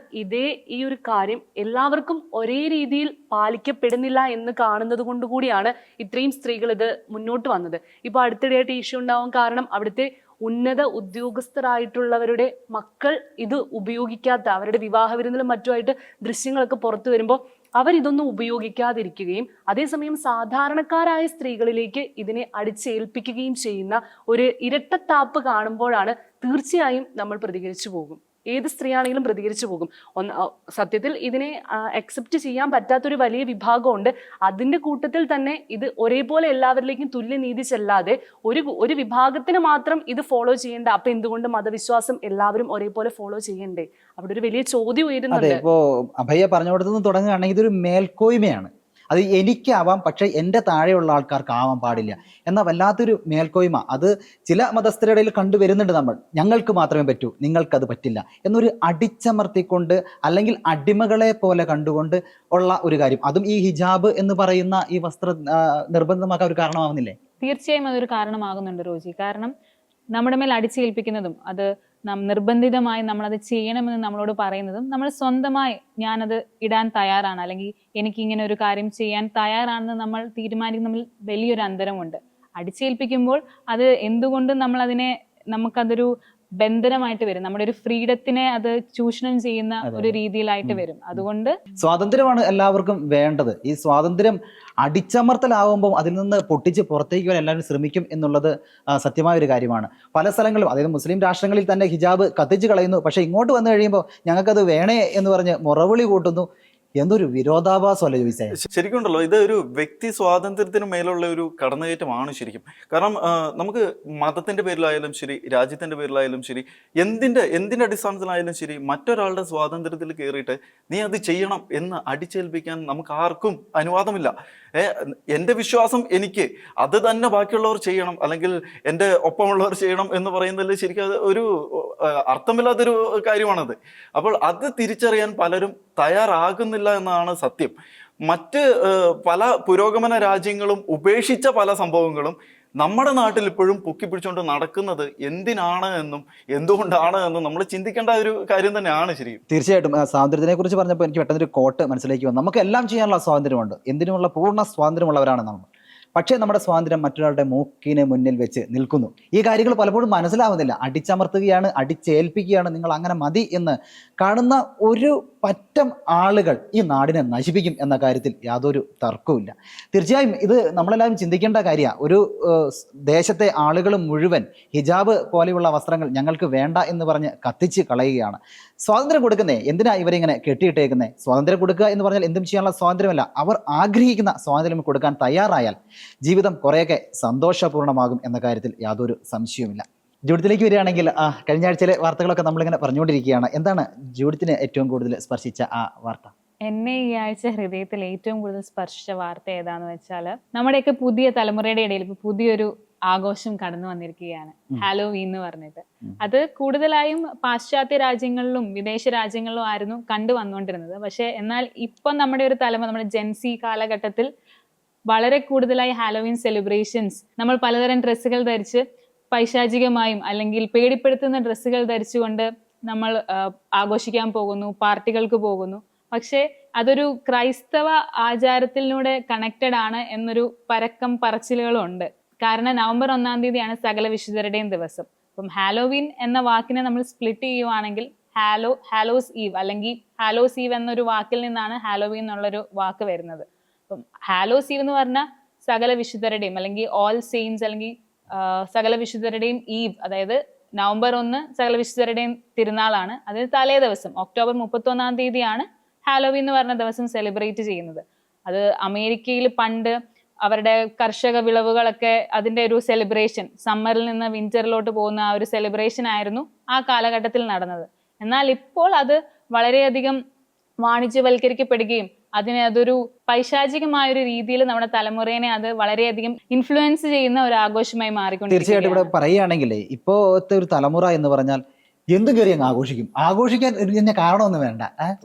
ഈ ഒരു കാര്യം എല്ലാവർക്കും ഒരേ രീതിയിൽ പാലിക്കപ്പെടുന്നില്ല എന്ന് കാണുന്നത് കൊണ്ട് കൂടിയാണ് ഇത്രയും സ്ത്രീകൾ ഇത് മുന്നോട്ട് വന്നത്. ഇപ്പോൾ അടുത്തിടെയായിട്ട് ഇഷ്യൂ ഉണ്ടാവാൻ കാരണം അവിടുത്തെ ഉന്നത ഉദ്യോഗസ്ഥരായിട്ടുള്ളവരുടെ മക്കൾ ഇത് ഉപയോഗിക്കാത്ത, അവരുടെ വിവാഹ വിരുന്നിലും മറ്റുമായിട്ട് ദൃശ്യങ്ങളൊക്കെ പുറത്തു വരുമ്പോൾ അവരിതൊന്നും ഉപയോഗിക്കാതിരിക്കുകയും അതേസമയം സാധാരണക്കാരായ സ്ത്രീകളിലേക്ക് ഇതിനെ അടിച്ചേൽപ്പിക്കുകയും ചെയ്യുന്ന ഒരു ഇരട്ടത്താപ്പ് കാണുമ്പോഴാണ് തീർച്ചയായും നമ്മൾ പ്രതികരിച്ചു പോകും. ഏത് സ്ത്രീയാണെങ്കിലും പ്രതികരിച്ചു പോകും. സത്യത്തിൽ ഇതിനെ അക്സെപ്റ്റ് ചെയ്യാൻ പറ്റാത്തൊരു വലിയ വിഭാഗമുണ്ട്. അതിൻ്റെ കൂട്ടത്തിൽ തന്നെ ഇത് ഒരേപോലെ എല്ലാവരിലേക്കും തുല്യനീതി ചെല്ലാതെ ഒരു വിഭാഗത്തിന് മാത്രം ഇത് ഫോളോ ചെയ്യേണ്ട. അപ്പൊ എന്തുകൊണ്ട് മതവിശ്വാസം എല്ലാവരും ഒരേപോലെ ഫോളോ ചെയ്യണ്ടേ? അവിടെ ഒരു വലിയ ചോദ്യം ഉയരുന്നുണ്ട്. ഇപ്പോ അഭയ പറഞ്ഞുകൊടുത്തുനിന്ന് തുടങ്ങുകയാണെങ്കിൽ ഇതൊരു മേൽക്കോയ്മയാണ്. അത് എനിക്കാവാം, പക്ഷെ എൻ്റെ താഴെയുള്ള ആൾക്കാർക്ക് ആവാൻ പാടില്ല എന്ന വല്ലാത്തൊരു മേൽക്കോയ്മ അത് ചില മതസ്ഥരുടെ ഇടയിൽ കണ്ടുവരുന്നുണ്ട്. ഞങ്ങൾക്ക് മാത്രമേ പറ്റൂ, നിങ്ങൾക്കത് പറ്റില്ല എന്നൊരു അടിച്ചമർത്തിക്കൊണ്ട് അല്ലെങ്കിൽ അടിമകളെ പോലെ കണ്ടുകൊണ്ട് ഉള്ള ഒരു കാര്യം, അതും ഈ ഹിജാബ് എന്ന് പറയുന്ന ഈ വസ്ത്ര നിർബന്ധമാക്കാൻ ഒരു കാരണമാവുന്നില്ലേ? തീർച്ചയായും അതൊരു കാരണമാകുന്നുണ്ട് റോജി. കാരണം നമ്മുടെ മേൽ അടിച്ചേൽപ്പിക്കുന്നതും അത് നിർബന്ധിതമായി നമ്മളത് ചെയ്യണമെന്ന് നമ്മളോട് പറയുന്നതും നമ്മൾ സ്വന്തമായി ഞാനത് ഇടാൻ തയ്യാറാണ് അല്ലെങ്കിൽ എനിക്കിങ്ങനെ ഒരു കാര്യം ചെയ്യാൻ തയ്യാറാണെന്ന് നമ്മൾ തീരുമാനിക്കുന്ന തമ്മിൽ വലിയൊരു അന്തരമുണ്ട്. അടിച്ചേൽപ്പിക്കുമ്പോൾ അത് എന്തുകൊണ്ടും നമുക്കതൊരു ബന്ധനമായിട്ട് വരും. നമ്മുടെ ഒരു ഫ്രീഡത്തിനെ അത് ചൂഷണം ചെയ്യുന്ന ഒരു രീതിയിലായിട്ട് വരും. അതുകൊണ്ട് സ്വാതന്ത്ര്യമാണ് എല്ലാവർക്കും വേണ്ടത്. ഈ സ്വാതന്ത്ര്യം അടിച്ചമർത്തലാവുമ്പോൾ അതിൽ നിന്ന് പൊട്ടിച്ച് പുറത്തേക്ക് വരാൻ എല്ലാവരും ശ്രമിക്കും എന്നുള്ളത് സത്യമായ ഒരു കാര്യമാണ്. പല സ്ഥലങ്ങളിലും, അതായത് മുസ്ലിം രാഷ്ട്രങ്ങളിൽ തന്നെ ഹിജാബ് കത്തിച്ച് കളയുന്നു. പക്ഷേ ഇങ്ങോട്ട് വന്നു കഴിയുമ്പോൾ ഞങ്ങൾക്കത് വേണേ എന്ന് പറഞ്ഞ് മുറവിളി കൂട്ടുന്നു. എന്തൊരു വിരോധാഭാസമല്ലേ ജോയിസേ? ശരിക്കും ഉണ്ടല്ലോ, ഇത് ഒരു വ്യക്തി സ്വാതന്ത്ര്യത്തിന് മേലുള്ള ഒരു കടന്നുകയറ്റമാണ് ശരിക്കും. കാരണം നമുക്ക് മതത്തിന്റെ പേരിലായാലും ശരി, രാജ്യത്തിന്റെ പേരിലായാലും ശരി, എന്തിന്റെ അടിസ്ഥാനത്തിലായാലും ശരി, മറ്റൊരാളുടെ സ്വാതന്ത്ര്യത്തിൽ കയറിയിട്ട് നീ അത് ചെയ്യണം എന്ന് അടിച്ചേൽപ്പിക്കാൻ നമുക്ക് ആർക്കും അനുവാദമില്ല. എൻ്റെ വിശ്വാസം എനിക്ക്, അത് തന്നെ ബാക്കിയുള്ളവർ ചെയ്യണം അല്ലെങ്കിൽ എൻ്റെ ഒപ്പമുള്ളവർ ചെയ്യണം എന്ന് പറയുന്നതിൽ ശരിക്കും അത് ഒരു അർത്ഥമില്ലാത്തൊരു കാര്യമാണത്. അപ്പോൾ അത് തിരിച്ചറിയാൻ പലരും തയ്യാറാകുന്നില്ല എന്നതാണ് സത്യം. മറ്റ് പല പുരോഗമന രാജ്യങ്ങളും ഉപേക്ഷിച്ച പല സംഭവങ്ങളും നമ്മുടെ നാട്ടിൽ ഇപ്പോഴും പൊക്കിപ്പിടിച്ചുകൊണ്ട് നടക്കുന്നത് എന്തിനാണ് എന്നും എന്തുകൊണ്ടാണ് എന്നും നമ്മൾ ചിന്തിക്കേണ്ട ഒരു കാര്യം തന്നെയാണ്. ശരിക്കും തീർച്ചയായിട്ടും സ്വാതന്ത്ര്യത്തിനെ കുറിച്ച് പറഞ്ഞപ്പോൾ എനിക്ക് പെട്ടെന്നൊരു കോട്ട് മനസ്സിലേക്ക് വന്നു. നമുക്ക് എല്ലാം ചെയ്യാനുള്ള സ്വാതന്ത്ര്യമുണ്ട്, എന്തിനുമുള്ള പൂർണ്ണ സ്വാതന്ത്ര്യമുള്ളവരാണ് നമ്മൾ. പക്ഷേ നമ്മുടെ സ്വാതന്ത്ര്യം മറ്റൊരാളുടെ മൂക്കിന് മുന്നിൽ വെച്ച് നിൽക്കുന്നു. ഈ കാര്യങ്ങൾ പലപ്പോഴും മനസ്സിലാവുന്നില്ല. അടിച്ചമർത്തുകയാണ്, അടിച്ചേൽപ്പിക്കുകയാണ്, നിങ്ങൾ അങ്ങനെ മതി എന്ന് കാണുന്ന ഒരു പറ്റം ആളുകൾ ഈ നാടിനെ നശിപ്പിക്കും എന്ന കാര്യത്തിൽ യാതൊരു തർക്കവുമില്ല. തീർച്ചയായും ഇത് നമ്മളെല്ലാവരും ചിന്തിക്കേണ്ട കാര്യമാണ്. ഒരു ദേശത്തെ ആളുകൾ മുഴുവൻ ഹിജാബ് പോലെയുള്ള വസ്ത്രങ്ങൾ ഞങ്ങൾക്ക് വേണ്ട എന്ന് പറഞ്ഞ് കത്തിച്ച് കളയുകയാണ്. സ്വാതന്ത്ര്യം കൊടുക്കുന്നേ എന്തിനാ ഇവരിങ്ങനെ കെട്ടിയിട്ടേക്കുന്നത്? സ്വാതന്ത്ര്യം കൊടുക്കുക എന്ന് പറഞ്ഞാൽ എന്തും ചെയ്യാനുള്ള സ്വാതന്ത്ര്യമല്ല. അവർ ആഗ്രഹിക്കുന്ന സ്വാതന്ത്ര്യം കൊടുക്കാൻ തയ്യാറായാൽ ജീവിതം കുറേയൊക്കെ സന്തോഷപൂർണ്ണമാകും എന്ന കാര്യത്തിൽ യാതൊരു സംശയവുമില്ല. ജൂഡിത്തിലേക്ക് വരികയാണെങ്കിൽ കഴിഞ്ഞ ആഴ്ചയിലെ വാർത്തകളൊക്കെ നമ്മളിങ്ങനെ പറഞ്ഞുകൊണ്ടിരിക്കുകയാണ്. എന്താണ് ജൂഡിത്തിന് ഏറ്റവും കൂടുതൽ സ്പർശിച്ച ആ വാർത്ത? എന്നെ ഈ ആഴ്ച ഹൃദയത്തിൽ ഏറ്റവും കൂടുതൽ സ്പർശിച്ച വാർത്ത ഏതാന്ന് വെച്ചാൽ, നമ്മുടെയൊക്കെ പുതിയ തലമുറയുടെ ഇടയിൽ ഇപ്പൊ പുതിയൊരു ആഘോഷം കടന്നു വന്നിരിക്കുകയാണ്, ഹാലോവീൻ എന്ന് പറഞ്ഞിട്ട്. അത് കൂടുതലായും പാശ്ചാത്യ രാജ്യങ്ങളിലും വിദേശ രാജ്യങ്ങളിലും ആയിരുന്നു കണ്ടു വന്നുകൊണ്ടിരുന്നത്. പക്ഷെ എന്നാൽ ഇപ്പം നമ്മുടെ ഒരു തലമുറ, നമ്മുടെ ജെൻസി കാലഘട്ടത്തിൽ വളരെ കൂടുതലായി ഹാലോവീൻ സെലിബ്രേഷൻസ്, നമ്മൾ പലതരം ഡ്രസ്സുകൾ ധരിച്ച് പൈശാചികമായും അല്ലെങ്കിൽ പേടിപ്പെടുത്തുന്ന ഡ്രസ്സുകൾ ധരിച്ചുകൊണ്ട് നമ്മൾ ആഘോഷിക്കാൻ പോകുന്നു, പാർട്ടികൾക്ക് പോകുന്നു. പക്ഷേ അതൊരു ക്രൈസ്തവ ആചാരത്തിലൂടെ കണക്റ്റഡ് ആണ് എന്നൊരു പരക്കം പറച്ചിലുകളുണ്ട്. കാരണം നവംബർ 1-ാം തീയതിയാണ് സകല വിശുദ്ധരുടെയും ദിവസം. അപ്പം ഹാലോവീൻ എന്ന വാക്കിനെ നമ്മൾ സ്പ്ലിറ്റ് ചെയ്യുവാണെങ്കിൽ ഹാലോസ് ഈവ് അല്ലെങ്കിൽ ഹാലോസ് ഈവ് എന്നൊരു വാക്കിൽ നിന്നാണ് ഹാലോവീൻ എന്നുള്ളൊരു വാക്ക് വരുന്നത്. അപ്പം ഹാലോസ് ഈവ് എന്ന് പറഞ്ഞാൽ സകല വിശുദ്ധരുടെയും അല്ലെങ്കിൽ ഓൾ സെയിൻസ് അല്ലെങ്കിൽ സകല വിശുദ്ധരുടെയും ഈവ്, അതായത് നവംബർ 1 സകല വിശുദ്ധരുടെയും തിരുനാളാണ്. അതിന് തലേ ദിവസം ഒക്ടോബർ 31-ാം തീയതിയാണ് ഹാലോവീൻ എന്ന് പറഞ്ഞ ദിവസം സെലിബ്രേറ്റ് ചെയ്യുന്നത്. അത് അമേരിക്കയിൽ പണ്ട് അവരുടെ കർഷക വിളവുകളൊക്കെ അതിൻ്റെ ഒരു സെലിബ്രേഷൻ, സമ്മറിൽ നിന്ന് വിന്ററിലോട്ട് പോകുന്ന ആ ഒരു സെലിബ്രേഷൻ ആയിരുന്നു ആ കാലഘട്ടത്തിൽ നടന്നത്. എന്നാൽ ഇപ്പോൾ അത് വളരെയധികം വാണിജ്യവൽക്കരിക്കപ്പെടുകയും അതൊരു പൈശാചികമായ ഒരു രീതിയിൽ നമ്മുടെ തലമുറയെ അത് വളരെയധികം ഇൻഫ്ലുവൻസ് ചെയ്യുന്ന ഒരു ആഘോഷമായി മാറിക്കൊണ്ടിരിക്കും. തീർച്ചയായിട്ടും ഇവിടെ പറയുകയാണെങ്കിൽ ഇപ്പോഴത്തെ ഒരു തലമുറ എന്ന് പറഞ്ഞാൽ എന്തും കയറി അങ്ങ് ആഘോഷിക്കാൻ ഇതിന്റെ കാരണമൊന്നും വേണ്ട,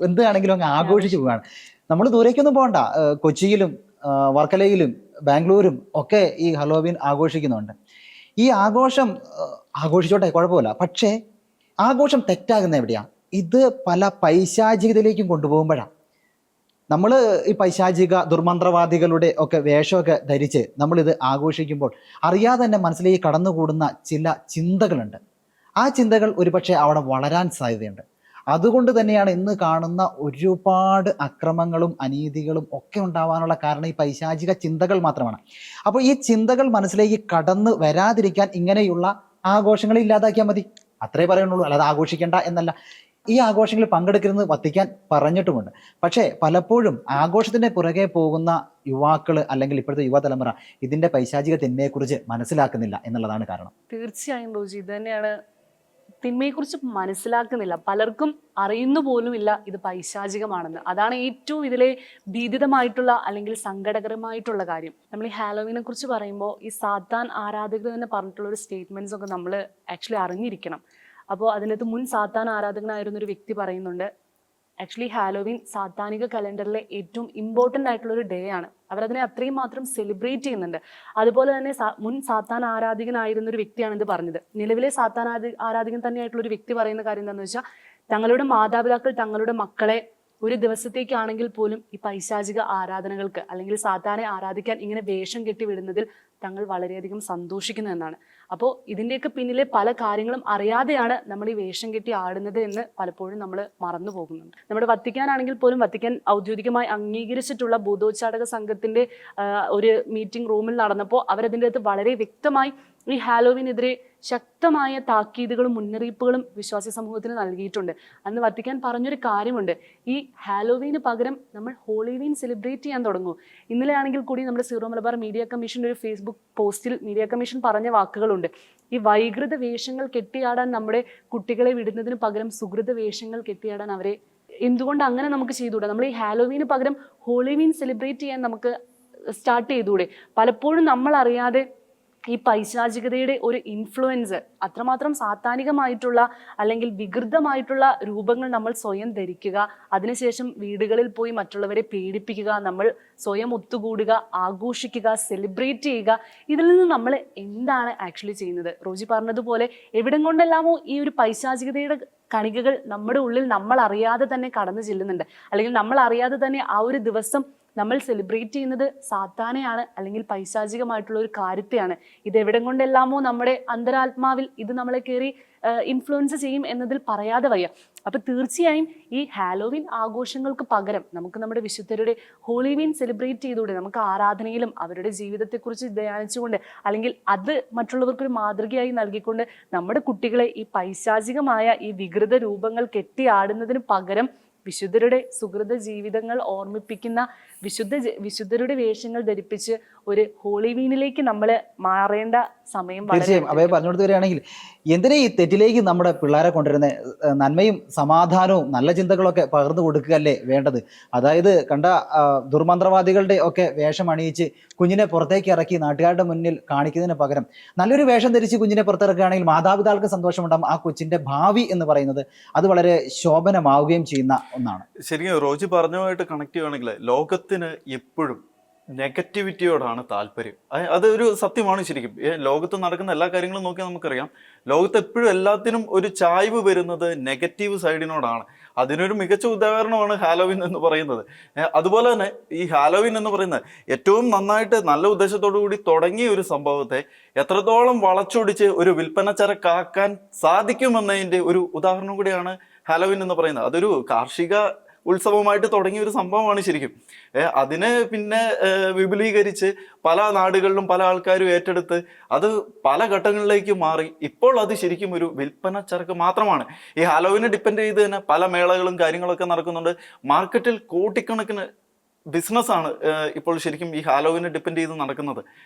എന്താണെങ്കിലും അങ്ങ് ആഘോഷിച്ചു പോവാണ്. നമ്മൾ ദൂരേക്കൊന്നും പോകണ്ട, കൊച്ചിയിലും വർക്കലയിലും ബാംഗ്ലൂരും ഒക്കെ ഈ ഹലോവീൻ ആഘോഷിക്കുന്നുണ്ട്. ഈ ആഘോഷം ആഘോഷിച്ചോട്ടെ, കുഴപ്പമില്ല. പക്ഷേ ആഘോഷം തെറ്റാകുന്ന എവിടെയാണ്? ഇത് പല പൈശാചികതയിലേക്കും കൊണ്ടുപോകുമ്പോഴാണ് നമ്മൾ ഈ പൈശാചിക ദുർമന്ത്രവാദികളുടെ ഒക്കെ വേഷമൊക്കെ ധരിച്ച് നമ്മളിത് ആഘോഷിക്കുമ്പോൾ അറിയാതെ തന്നെ മനസ്സിലേക്ക് കടന്നുകൂടുന്ന ചില ചിന്തകളുണ്ട്. ആ ചിന്തകൾ ഒരുപക്ഷെ അവിടെ വളരാൻ സാധ്യതയുണ്ട്. അതുകൊണ്ട് തന്നെയാണ് ഇന്ന് കാണുന്ന ഒരുപാട് അക്രമങ്ങളും അനീതികളും ഒക്കെ ഉണ്ടാവാനുള്ള കാരണം ഈ പൈശാചിക ചിന്തകൾ മാത്രമാണ്. അപ്പോൾ ഈ ചിന്തകൾ മനസ്സിലേക്ക് കടന്നു വരാതിരിക്കാൻ ഇങ്ങനെയുള്ള ആഘോഷങ്ങൾ ഇല്ലാതാക്കിയാൽ മതി, അത്രേ പറയുന്നുള്ളൂ. അല്ലാതെ ആഘോഷിക്കേണ്ട എന്നല്ല. ഈ ആഘോഷങ്ങളിൽ പങ്കെടുക്കരുതെന്ന് വത്തിക്കാൻ പറഞ്ഞിട്ടുമുണ്ട്. പക്ഷേ പലപ്പോഴും ആഘോഷത്തിൻ്റെ പുറകെ പോകുന്ന യുവാക്കൾ അല്ലെങ്കിൽ ഇപ്പോഴത്തെ യുവതലമുറ ഇതിൻ്റെ പൈശാചിക തിന്മയെക്കുറിച്ച് മനസ്സിലാക്കുന്നില്ല എന്നുള്ളതാണ് കാരണം. തീർച്ചയായും റോജി, ഇത് തന്നെയാണ്. തിന്മയെക്കുറിച്ച് മനസ്സിലാക്കുന്നില്ല, പലർക്കും അറിയുന്നു പോലുമില്ല ഇത് പൈശാചികമാണെന്ന്. അതാണ് ഏറ്റവും ഇതിലെ ഭീതിതമായിട്ടുള്ള അല്ലെങ്കിൽ സങ്കടകരമായിട്ടുള്ള കാര്യം. നമ്മൾ ഈ ഹാലോവീനെ കുറിച്ച് പറയുമ്പോൾ ഈ സാത്താൻ ആരാധകർ തന്നെ പറഞ്ഞിട്ടുള്ള ഒരു സ്റ്റേറ്റ്മെന്റ്സ് ഒക്കെ നമ്മൾ ആക്ച്വലി അറിഞ്ഞിരിക്കണം. അപ്പോൾ അതിനകത്ത് മുൻ സാത്താൻ ആരാധകനായിരുന്ന ഒരു വ്യക്തി പറയുന്നുണ്ട്, ആക്ച്വലി ഹാലോവീൻ സാത്താനിക കലണ്ടറിലെ ഏറ്റവും ഇമ്പോർട്ടൻ്റ് ആയിട്ടുള്ള ഒരു ഡേ ആണ്. അവരതിനെ അത്രയും മാത്രം സെലിബ്രേറ്റ് ചെയ്യുന്നുണ്ട്. അതുപോലെ തന്നെ മുൻ സാത്താൻ ആരാധകനായിരുന്ന ഒരു വ്യക്തിയാണ് ഇത് പറഞ്ഞത്. നിലവിലെ സാത്താൻ ആരാധകൻ തന്നെയായിട്ടുള്ള ഒരു വ്യക്തി പറയുന്ന കാര്യം എന്താണെന്ന് വെച്ചാൽ, തങ്ങളുടെ മാതാപിതാക്കൾ തങ്ങളുടെ മക്കളെ ഒരു ദിവസത്തേക്കാണെങ്കിൽ പോലും ഈ പൈശാചിക ആരാധനകൾക്ക് അല്ലെങ്കിൽ സാത്താനെ ആരാധിക്കാൻ ഇങ്ങനെ വേഷം കെട്ടി വിടുന്നതിൽ തങ്ങൾ വളരെയധികം സന്തോഷിക്കുന്നു എന്നാണ്. അപ്പോൾ ഇതിൻ്റെയൊക്കെ പിന്നിലെ പല കാര്യങ്ങളും അറിയാതെയാണ് നമ്മൾ ഈ വേഷം കെട്ടി ആടുന്നത് എന്ന് പലപ്പോഴും നമ്മൾ മറന്നു പോകുന്നുണ്ട്. നമ്മുടെ വത്തിക്കാൻ ആണെങ്കിൽ പോലും വത്തിക്കാൻ ഔദ്യോഗികമായി അംഗീകരിച്ചിട്ടുള്ള ഭൂതോച്ചാടക സംഘത്തിന്റെ ഒരു മീറ്റിംഗ് റൂമിൽ നടന്നപ്പോൾ അവരതിൻ്റെ അകത്ത് വളരെ വ്യക്തമായി ഈ ഹാലോവീനെതിരെ ശക്തമായ താക്കീതുകളും മുന്നറിയിപ്പുകളും വിശ്വാസി സമൂഹത്തിന് നൽകിയിട്ടുണ്ട്. അന്ന് വത്തിക്കാൻ പറഞ്ഞൊരു കാര്യമുണ്ട്, ഈ ഹാലോവീന് പകരം നമ്മൾ ഹോളിവീൻ സെലിബ്രേറ്റ് ചെയ്യാൻ തുടങ്ങും. ഇന്നലെ ആണെങ്കിൽ കൂടി നമ്മുടെ സീറോ മലബാർ മീഡിയ കമ്മീഷൻ്റെ ഒരു ഫേസ്ബുക്ക് പോസ്റ്റിൽ മീഡിയ കമ്മീഷൻ പറഞ്ഞ വാക്കുകളുണ്ട്, ഈ വൈകൃത വേഷങ്ങൾ കെട്ടിയാടാൻ നമ്മുടെ കുട്ടികളെ വിടുന്നതിന് പകരം സുഹൃത വേഷങ്ങൾ കെട്ടിയാടാൻ അവരെ എന്തുകൊണ്ട് അങ്ങനെ നമുക്ക് ചെയ്തുകൂടാ? നമ്മൾ ഈ ഹാലോവീന് പകരം ഹോളിവീൻ സെലിബ്രേറ്റ് ചെയ്യാൻ നമുക്ക് സ്റ്റാർട്ട് ചെയ്തുകൂടെ? പലപ്പോഴും നമ്മൾ അറിയാതെ ഈ പൈശാചികതയുടെ ഒരു ഇൻഫ്ലുവൻസ്, അത്രമാത്രം സാത്താനികമായിട്ടുള്ള അല്ലെങ്കിൽ വികൃതമായിട്ടുള്ള രൂപങ്ങൾ നമ്മൾ സ്വയം ധരിക്കുക, അതിനുശേഷം വീടുകളിൽ പോയി മറ്റുള്ളവരെ പേടിപ്പിക്കുക, നമ്മൾ സ്വയം ഒത്തുകൂടുക, ആഘോഷിക്കുക, സെലിബ്രേറ്റ് ചെയ്യുക. ഇതിൽ നിന്ന് നമ്മൾ എന്താണ് ആക്ച്വലി ചെയ്യുന്നത്? റോജി പറഞ്ഞതുപോലെ എവിടം കൊണ്ടെല്ലാമോ ഈ ഒരു പൈശാചികതയുടെ കണികകൾ നമ്മുടെ ഉള്ളിൽ നമ്മൾ അറിയാതെ തന്നെ കടന്നു ചെല്ലുന്നുണ്ട്. അല്ലെങ്കിൽ നമ്മൾ അറിയാതെ തന്നെ ആ ഒരു ദിവസം നമ്മൾ സെലിബ്രേറ്റ് ചെയ്യുന്നത് സാത്താനെയാണ് അല്ലെങ്കിൽ പൈശാചികമായിട്ടുള്ള ഒരു കാര്യത്തെയാണ്. ഇത് എവിടം കൊണ്ടെല്ലാമോ നമ്മുടെ അന്തരാത്മാവിൽ ഇത് നമ്മളെ കയറി ഇൻഫ്ലുവൻസ് ചെയ്യും എന്നതിൽ പറയാതെ വയ്യ. അപ്പൊ തീർച്ചയായും ഈ ഹാലോവീൻ ആഘോഷങ്ങൾക്ക് പകരം നമുക്ക് നമ്മുടെ വിശുദ്ധരുടെ ഹോളിവീൻ സെലിബ്രേറ്റ് ചെയ്തുകൂടെ? നമുക്ക് ആരാധനയിലും അവരുടെ ജീവിതത്തെക്കുറിച്ച് ധ്യാനിച്ചുകൊണ്ട് അല്ലെങ്കിൽ അത് മറ്റുള്ളവർക്കൊരു മാതൃകയായി നൽകിക്കൊണ്ട് നമ്മുടെ കുട്ടികളെ ഈ പൈശാചികമായ ഈ വികൃത രൂപങ്ങൾ കെട്ടിയാടുന്നതിന് പകരം വിശുദ്ധരുടെ സുഹൃത ജീവിതങ്ങൾ ഓർമ്മിപ്പിക്കുന്ന വിശുദ്ധരുടെ വേഷങ്ങൾ ധരിപ്പിച്ച് ഒരു ഹോളിവീനിലേക്ക് നമ്മൾ മാറേണ്ട സമയം. തീർച്ചയായും അവയെ പറഞ്ഞു കൊടുത്തു വരികയാണെങ്കിൽ എന്തിനാ ഈ തെറ്റിലേക്ക് നമ്മുടെ പിള്ളേരെ കൊണ്ടുവരുന്ന? നന്മയും സമാധാനവും നല്ല ചിന്തകളൊക്കെ പകർന്നു കൊടുക്കുകയല്ലേ വേണ്ടത്? അതായത് കണ്ട ദുർമന്ത്രവാദികളുടെ ഒക്കെ വേഷം അണിയിച്ച് കുഞ്ഞിനെ പുറത്തേക്ക് ഇറക്കി നാട്ടുകാരുടെ മുന്നിൽ കാണിക്കുന്നതിന് പകരം നല്ലൊരു വേഷം ധരിച്ച് കുഞ്ഞിനെ പുറത്തിറക്കുകയാണെങ്കിൽ മാതാപിതാക്കൾക്ക് സന്തോഷമുണ്ടാകും. ആ കൊച്ചിന്റെ ഭാവി എന്ന് പറയുന്നത് അത് വളരെ ശോഭനമാവുകയും ചെയ്യുന്ന ഒന്നാണ്. ശരിക്കും റോജി പറഞ്ഞതുമായിട്ട് കണക്ട് ചെയ്യുകയാണെങ്കിൽ ലോകത്തിന് എപ്പോഴും നെഗറ്റിവിറ്റിയോടാണ് താല്പര്യം. അതൊരു സത്യമാണ്. ശരിക്കും ലോകത്ത് നടക്കുന്ന എല്ലാ കാര്യങ്ങളും നോക്കിയാൽ നമുക്കറിയാം, ലോകത്ത് എപ്പോഴും എല്ലാത്തിനും ഒരു ചായ്വ് വരുന്നത് നെഗറ്റീവ് സൈഡിനോടാണ്. അതിനൊരു മികച്ച ഉദാഹരണമാണ് ഹാലോവീൻ എന്ന് പറയുന്നത്. അതുപോലെ തന്നെ ഈ ഹാലോവീൻ എന്ന് പറയുന്നത് ഏറ്റവും നന്നായിട്ട് നല്ല ഉദ്ദേശത്തോടു കൂടി തുടങ്ങിയ ഒരു സംഭവത്തെ എത്രത്തോളം വളച്ചൊടിച്ച് ഒരു വിൽപ്പനച്ചരക്കാക്കാൻ സാധിക്കുമെന്നതിൻ്റെ ഒരു ഉദാഹരണം കൂടിയാണ് ഹാലോവീൻ എന്ന് പറയുന്നത്. അതൊരു കാർഷിക ഉത്സവമായിട്ട് തുടങ്ങിയ ഒരു സംഭവമാണ് ശരിക്കും. അതിനെ പിന്നെ വിപുലീകരിച്ച് പല നാടുകളിലും പല ആൾക്കാരും ഏറ്റെടുത്ത് അത് പല ഘട്ടങ്ങളിലേക്ക് മാറി. ഇപ്പോൾ അത് ശരിക്കും ഒരു വിൽപ്പന ചരക്ക് മാത്രമാണ്. ഈ ഹാലോവിനെ ഡിപ്പെൻഡ് ചെയ്ത് തന്നെ പല മേളകളും കാര്യങ്ങളൊക്കെ നടക്കുന്നുണ്ട്. മാർക്കറ്റിൽ കോടിക്കണക്കിന് ബിസിനസ്സാണ് ഇപ്പോൾ ശരിക്കും ഈ ഹാലോവിനെ ഡിപ്പെൻഡ് ചെയ്ത് നടക്കുന്നത്.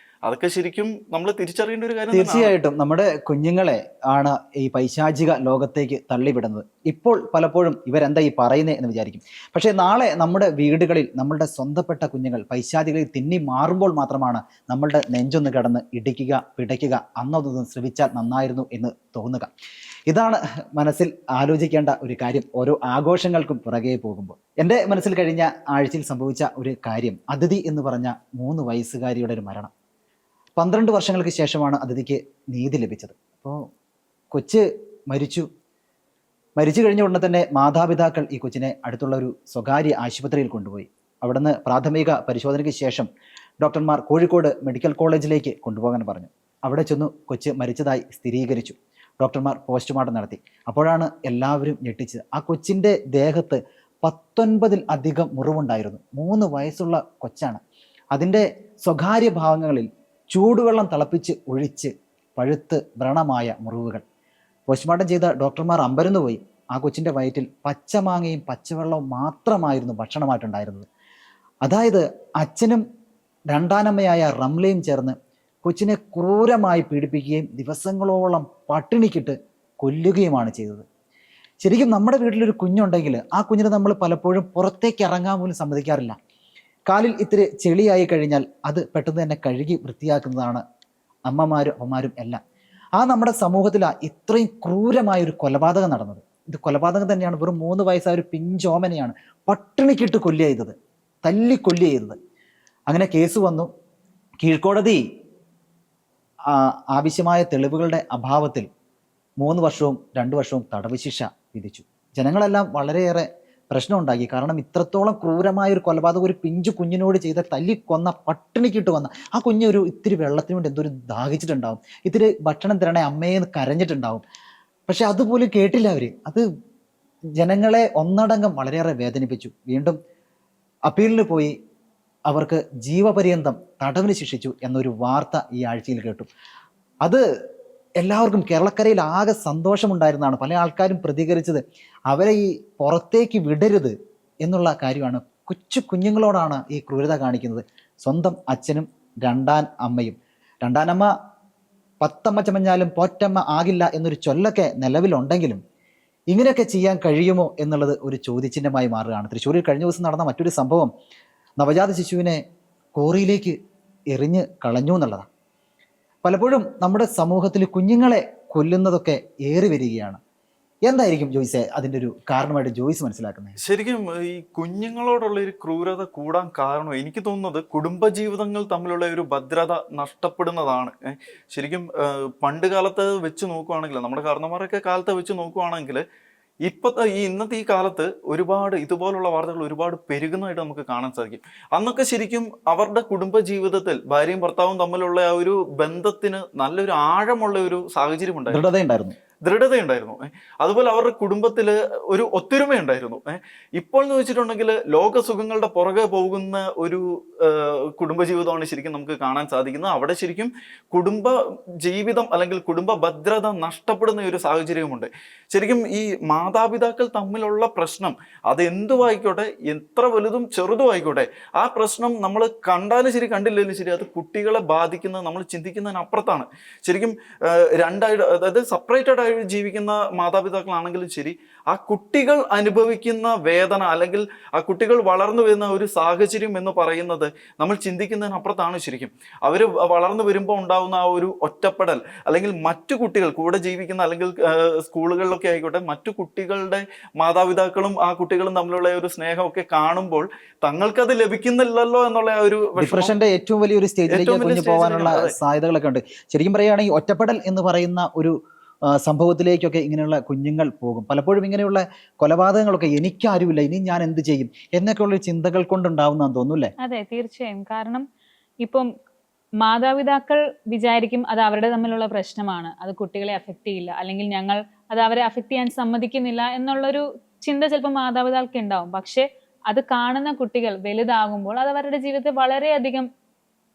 അതൊക്കെ ശരിക്കും നമ്മൾ തിരിച്ചറിയേണ്ട ഒരു കാര്യം. തീർച്ചയായിട്ടും നമ്മുടെ കുഞ്ഞുങ്ങളെ ആണ് ഈ പൈശാചിക ലോകത്തേക്ക് തള്ളിവിടുന്നത്. ഇപ്പോൾ പലപ്പോഴും ഇവരെന്താ ഈ പറയുന്നത് എന്ന് വിചാരിക്കും. പക്ഷേ നാളെ നമ്മുടെ വീടുകളിൽ നമ്മളുടെ സ്വന്തപ്പെട്ട കുഞ്ഞുങ്ങൾ പൈശാചികളിൽ തിന്നി മാറുമ്പോൾ മാത്രമാണ് നമ്മളുടെ നെഞ്ചൊന്ന് കിടന്ന് ഇടിക്കുക, പിടയ്ക്കുക, അന്നതൊന്ന് ശ്രമിച്ചാൽ നന്നായിരുന്നു എന്ന് തോന്നുക. ഇതാണ് മനസ്സിൽ ആലോചിക്കേണ്ട ഒരു കാര്യം ഓരോ ആഘോഷങ്ങൾക്കും പുറകെ പോകുമ്പോൾ. എൻ്റെ മനസ്സിൽ കഴിഞ്ഞ ആഴ്ചയിൽ സംഭവിച്ച ഒരു കാര്യം, അതിഥി എന്ന് പറഞ്ഞ 3 വയസ്സുകാരിയുടെ ഒരു മരണം. 12 വർഷങ്ങൾക്ക് ശേഷമാണ് അതിഥിക്ക് നീതി ലഭിച്ചത്. അപ്പോൾ കൊച്ച് മരിച്ചു. മരിച്ചു കഴിഞ്ഞ ഉടനെ തന്നെ മാതാപിതാക്കൾ ഈ കൊച്ചിനെ അടുത്തുള്ള ഒരു സ്വകാര്യ ആശുപത്രിയിൽ കൊണ്ടുപോയി. അവിടുന്ന് പ്രാഥമിക പരിശോധനയ്ക്ക് ശേഷം ഡോക്ടർമാർ കോഴിക്കോട് മെഡിക്കൽ കോളേജിലേക്ക് കൊണ്ടുപോകാൻ പറഞ്ഞു. അവിടെ ചെന്നു കൊച്ച് മരിച്ചതായി സ്ഥിരീകരിച്ചു. ഡോക്ടർമാർ പോസ്റ്റ്മോർട്ടം നടത്തി. അപ്പോഴാണ് എല്ലാവരും ഞെട്ടിച്ചത്. ആ കൊച്ചിൻ്റെ ദേഹത്ത് 19 അധികം മുറിവുണ്ടായിരുന്നു. 3 വയസ്സുള്ള കൊച്ചാണ്. അതിൻ്റെ സ്വകാര്യ ഭാഗങ്ങളിൽ ചൂടുവെള്ളം തിളപ്പിച്ച് ഒഴിച്ച് പഴുത്ത് വ്രണമായ മുറിവുകൾ. പോസ്റ്റ്മോർട്ടം ചെയ്ത ഡോക്ടർമാർ അമ്പരന്ന് പോയി. ആ കൊച്ചിൻ്റെ വയറ്റിൽ പച്ചമാങ്ങയും പച്ചവെള്ളവും മാത്രമായിരുന്നു ഭക്ഷണമായിട്ടുണ്ടായിരുന്നത്. അതായത് അച്ഛനും രണ്ടാനമ്മയായ റംലയും ചേർന്ന് കൊച്ചിനെ ക്രൂരമായി പീഡിപ്പിക്കുകയും ദിവസങ്ങളോളം പട്ടിണിക്കിട്ട് കൊല്ലുകയുമാണ് ചെയ്തത്. ശരിക്കും നമ്മുടെ വീട്ടിലൊരു കുഞ്ഞുണ്ടെങ്കിൽ ആ കുഞ്ഞിനെ നമ്മൾ പലപ്പോഴും പുറത്തേക്ക് ഇറങ്ങാൻ പോലും സമ്മതിക്കാറില്ല. കാലിൽ ഇത്തിരി ചെളിയായി കഴിഞ്ഞാൽ അത് പെട്ടെന്ന് തന്നെ കഴുകി വൃത്തിയാക്കുന്നതാണ് അമ്മമാരും അമ്മമാരും എല്ലാം. ആ നമ്മുടെ സമൂഹത്തിലാണ് ഇത്രയും ക്രൂരമായൊരു കൊലപാതകം നടന്നത്. ഇത് കൊലപാതകം തന്നെയാണ്. വെറും 3 വയസ്സായ ഒരു പിഞ്ചോമനെയാണ് പട്ടിണിക്കിട്ട് കൊല്ലുക ചെയ്തത്, തല്ലിക്കൊല്ലുക ചെയ്തത്. അങ്ങനെ കേസ് വന്നു. കീഴ്ക്കോടതി ആവശ്യമായ തെളിവുകളുടെ അഭാവത്തിൽ 3 വർഷവും 2 വർഷവും തടവ് ശിക്ഷ വിധിച്ചു. ജനങ്ങളെല്ലാം വളരെയേറെ പ്രശ്നമുണ്ടാക്കി. കാരണം ഇത്രത്തോളം ക്രൂരമായ ഒരു കൊലപാതകം ഒരു പിഞ്ചു കുഞ്ഞിനോട് ചെയ്ത, തല്ലിക്കൊന്ന, പട്ടിണിക്കിട്ട് വന്ന ആ കുഞ്ഞ് ഒരു ഇത്തിരി വെള്ളത്തിന് വേണ്ടി എന്തൊരു ദാഹിച്ചിട്ടുണ്ടാവും, ഇത്തിരി ഭക്ഷണം തരണേ അമ്മയെന്ന് കരഞ്ഞിട്ടുണ്ടാവും. പക്ഷെ അതുപോലും കേട്ടില്ല അവർ. അത് ജനങ്ങളെ ഒന്നടങ്കം വളരെയേറെ വേദനിപ്പിച്ചു. വീണ്ടും അപ്പീലിന് പോയി അവർക്ക് ജീവപര്യന്തം തടവിന് ശിക്ഷിച്ചു എന്നൊരു വാർത്ത ഈ ആഴ്ചയിൽ കേട്ടു. അത് എല്ലാവർക്കും കേരളക്കരയിൽ ആകെ സന്തോഷമുണ്ടായിരുന്നതാണ്. പല ആൾക്കാരും പ്രതികരിച്ചത് അവരെ ഈ പുറത്തേക്ക് വിടരുത് എന്നുള്ള കാര്യമാണ്. കൊച്ചു കുഞ്ഞുങ്ങളോടാണ് ഈ ക്രൂരത കാണിക്കുന്നത്. സ്വന്തം അച്ഛനും രണ്ടാൻ അമ്മയും. രണ്ടാനമ്മ 10 അമ്മ ചമഞ്ഞാലും പോറ്റമ്മ ആകില്ല എന്നൊരു ചൊല്ലൊക്കെ നിലവിലുണ്ടെങ്കിലും ഇങ്ങനെയൊക്കെ ചെയ്യാൻ കഴിയുമോ എന്നുള്ളത് ഒരു ചോദ്യചിഹ്നമായി മാറുകയാണ്. തൃശ്ശൂരിൽ കഴിഞ്ഞ ദിവസം നടന്ന മറ്റൊരു സംഭവം നവജാത ശിശുവിനെ കോറിയിലേക്ക് എറിഞ്ഞ് കളഞ്ഞു എന്നുള്ളതാണ്. പലപ്പോഴും നമ്മുടെ സമൂഹത്തിൽ കുഞ്ഞുങ്ങളെ കൊല്ലുന്നതൊക്കെ ഏറി വരികയാണ്. എന്തായിരിക്കും ജോയ്സെ അതിൻ്റെ ഒരു കാരണമായിട്ട് ജോയ്സ് മനസ്സിലാക്കുന്നത്? ശരിക്കും ഈ കുഞ്ഞുങ്ങളോടുള്ള ഒരു ക്രൂരത കൂടാൻ കാരണം എനിക്ക് തോന്നുന്നത് കുടുംബജീവിതങ്ങൾ തമ്മിലുള്ള ഒരു ഭദ്രത നഷ്ടപ്പെടുന്നതാണ്. ശരിക്കും പണ്ട് കാലത്ത് വെച്ച് നോക്കുവാണെങ്കിൽ, നമ്മുടെ കാരണന്മാരൊക്കെ കാലത്ത് വെച്ച് നോക്കുവാണെങ്കിൽ ഇന്നത്തെ ഈ കാലത്ത് ഒരുപാട് ഇതുപോലുള്ള വാർത്തകൾ ഒരുപാട് പെരുകുന്നതായിട്ട് നമുക്ക് കാണാൻ സാധിക്കും. അന്നൊക്കെ ശരിക്കും അവരുടെ കുടുംബജീവിതത്തിൽ ഭാര്യയും ഭർത്താവും തമ്മിലുള്ള ആ ഒരു ബന്ധത്തിന് നല്ലൊരു ആഴമുള്ള ഒരു സാഹചര്യം ഉണ്ടായിരുന്നു, ദൃഢതയുണ്ടായിരുന്നു. അതുപോലെ അവരുടെ കുടുംബത്തിൽ ഒരു ഒത്തൊരുമയുണ്ടായിരുന്നു. ഇപ്പോൾ എന്ന് വെച്ചിട്ടുണ്ടെങ്കിൽ ലോകസുഖങ്ങളുടെ പുറകെ പോകുന്ന ഒരു കുടുംബജീവിതമാണ് ശരിക്കും നമുക്ക് കാണാൻ സാധിക്കുന്നത്. അവിടെ ശരിക്കും കുടുംബ ജീവിതം അല്ലെങ്കിൽ കുടുംബ ഭദ്രത നഷ്ടപ്പെടുന്ന ഒരു സാഹചര്യമുണ്ട്. ശരിക്കും ഈ മാതാപിതാക്കൾ തമ്മിലുള്ള പ്രശ്നം അത് എന്തുമായിക്കോട്ടെ, എത്ര വലുതും ചെറുതും ആയിക്കോട്ടെ, ആ പ്രശ്നം നമ്മൾ കണ്ടാലും ശരി കണ്ടില്ലെങ്കിലും ശരി അത് കുട്ടികളെ ബാധിക്കുന്നത് നമ്മൾ ചിന്തിക്കുന്നതിനപ്പുറത്താണ്. ശരിക്കും രണ്ടായിട്ട്, അതായത് സെപ്പറേറ്റഡ് ജീവിക്കുന്ന മാതാപിതാക്കളാണെങ്കിലും ശരി, ആ കുട്ടികൾ അനുഭവിക്കുന്ന വേദന അല്ലെങ്കിൽ ആ കുട്ടികൾ വളർന്നു വരുന്ന ഒരു സാഹചര്യം എന്ന് പറയുന്നത് നമ്മൾ ചിന്തിക്കുന്നതിനപ്പുറത്താണ്. ശരിക്കും അവർ വളർന്നു വരുമ്പോൾ ഉണ്ടാകുന്ന ആ ഒരു ഒറ്റപ്പെടൽ, അല്ലെങ്കിൽ മറ്റു കുട്ടികൾ കൂടെ ജീവിക്കുന്ന, അല്ലെങ്കിൽ സ്കൂളുകളിലൊക്കെ ആയിക്കോട്ടെ മറ്റു കുട്ടികളുടെ മാതാപിതാക്കളും ആ കുട്ടികളും തമ്മിലുള്ള ഒരു സ്നേഹമൊക്കെ കാണുമ്പോൾ തങ്ങൾക്കത് ലഭിക്കുന്നില്ലല്ലോ എന്നുള്ള ആ ഒരു ഡിപ്രഷന്റെ ഏറ്റവും വലിയൊരു സ്റ്റേജിലേക്ക് കുഞ്ഞു പോകാനുള്ള സാധ്യതകളൊക്കെ ഉണ്ട്. ശരിക്കും പറയുകയാണെങ്കിൽ ഒറ്റപ്പെടൽ എന്ന് പറയുന്ന ഒരു സംഭവത്തിലേക്കൊക്കെ ഇങ്ങനെയുള്ള കുഞ്ഞുങ്ങൾ പോകും. പലപ്പോഴും ഇങ്ങനെയുള്ള കൊലപാതകങ്ങളൊക്കെ എനിക്കാരുമില്ല, ഇനി ഞാൻ എന്ത് ചെയ്യും എന്നൊക്കെയുള്ള ചിന്തകൾ കൊണ്ടുണ്ടാവുന്നതെന്ന് തോന്നുന്നു. അതെ, തീർച്ചയായും. കാരണം ഇപ്പം മാതാപിതാക്കൾ വിചാരിക്കും അത് അവരുടെ തമ്മിലുള്ള പ്രശ്നമാണ്, അത് കുട്ടികളെ അഫക്റ്റ് ചെയ്യില്ല, അല്ലെങ്കിൽ ഞങ്ങൾ അത് അവരെ അഫക്റ്റ് ചെയ്യാൻ സമ്മതിക്കുന്നില്ല എന്നുള്ളൊരു ചിന്ത ചിലപ്പോൾ മാതാപിതാക്കൾക്ക് ഉണ്ടാവും. പക്ഷെ അത് കാണുന്ന കുട്ടികൾ വലുതാകുമ്പോൾ അത് അവരുടെ ജീവിതത്തെ വളരെയധികം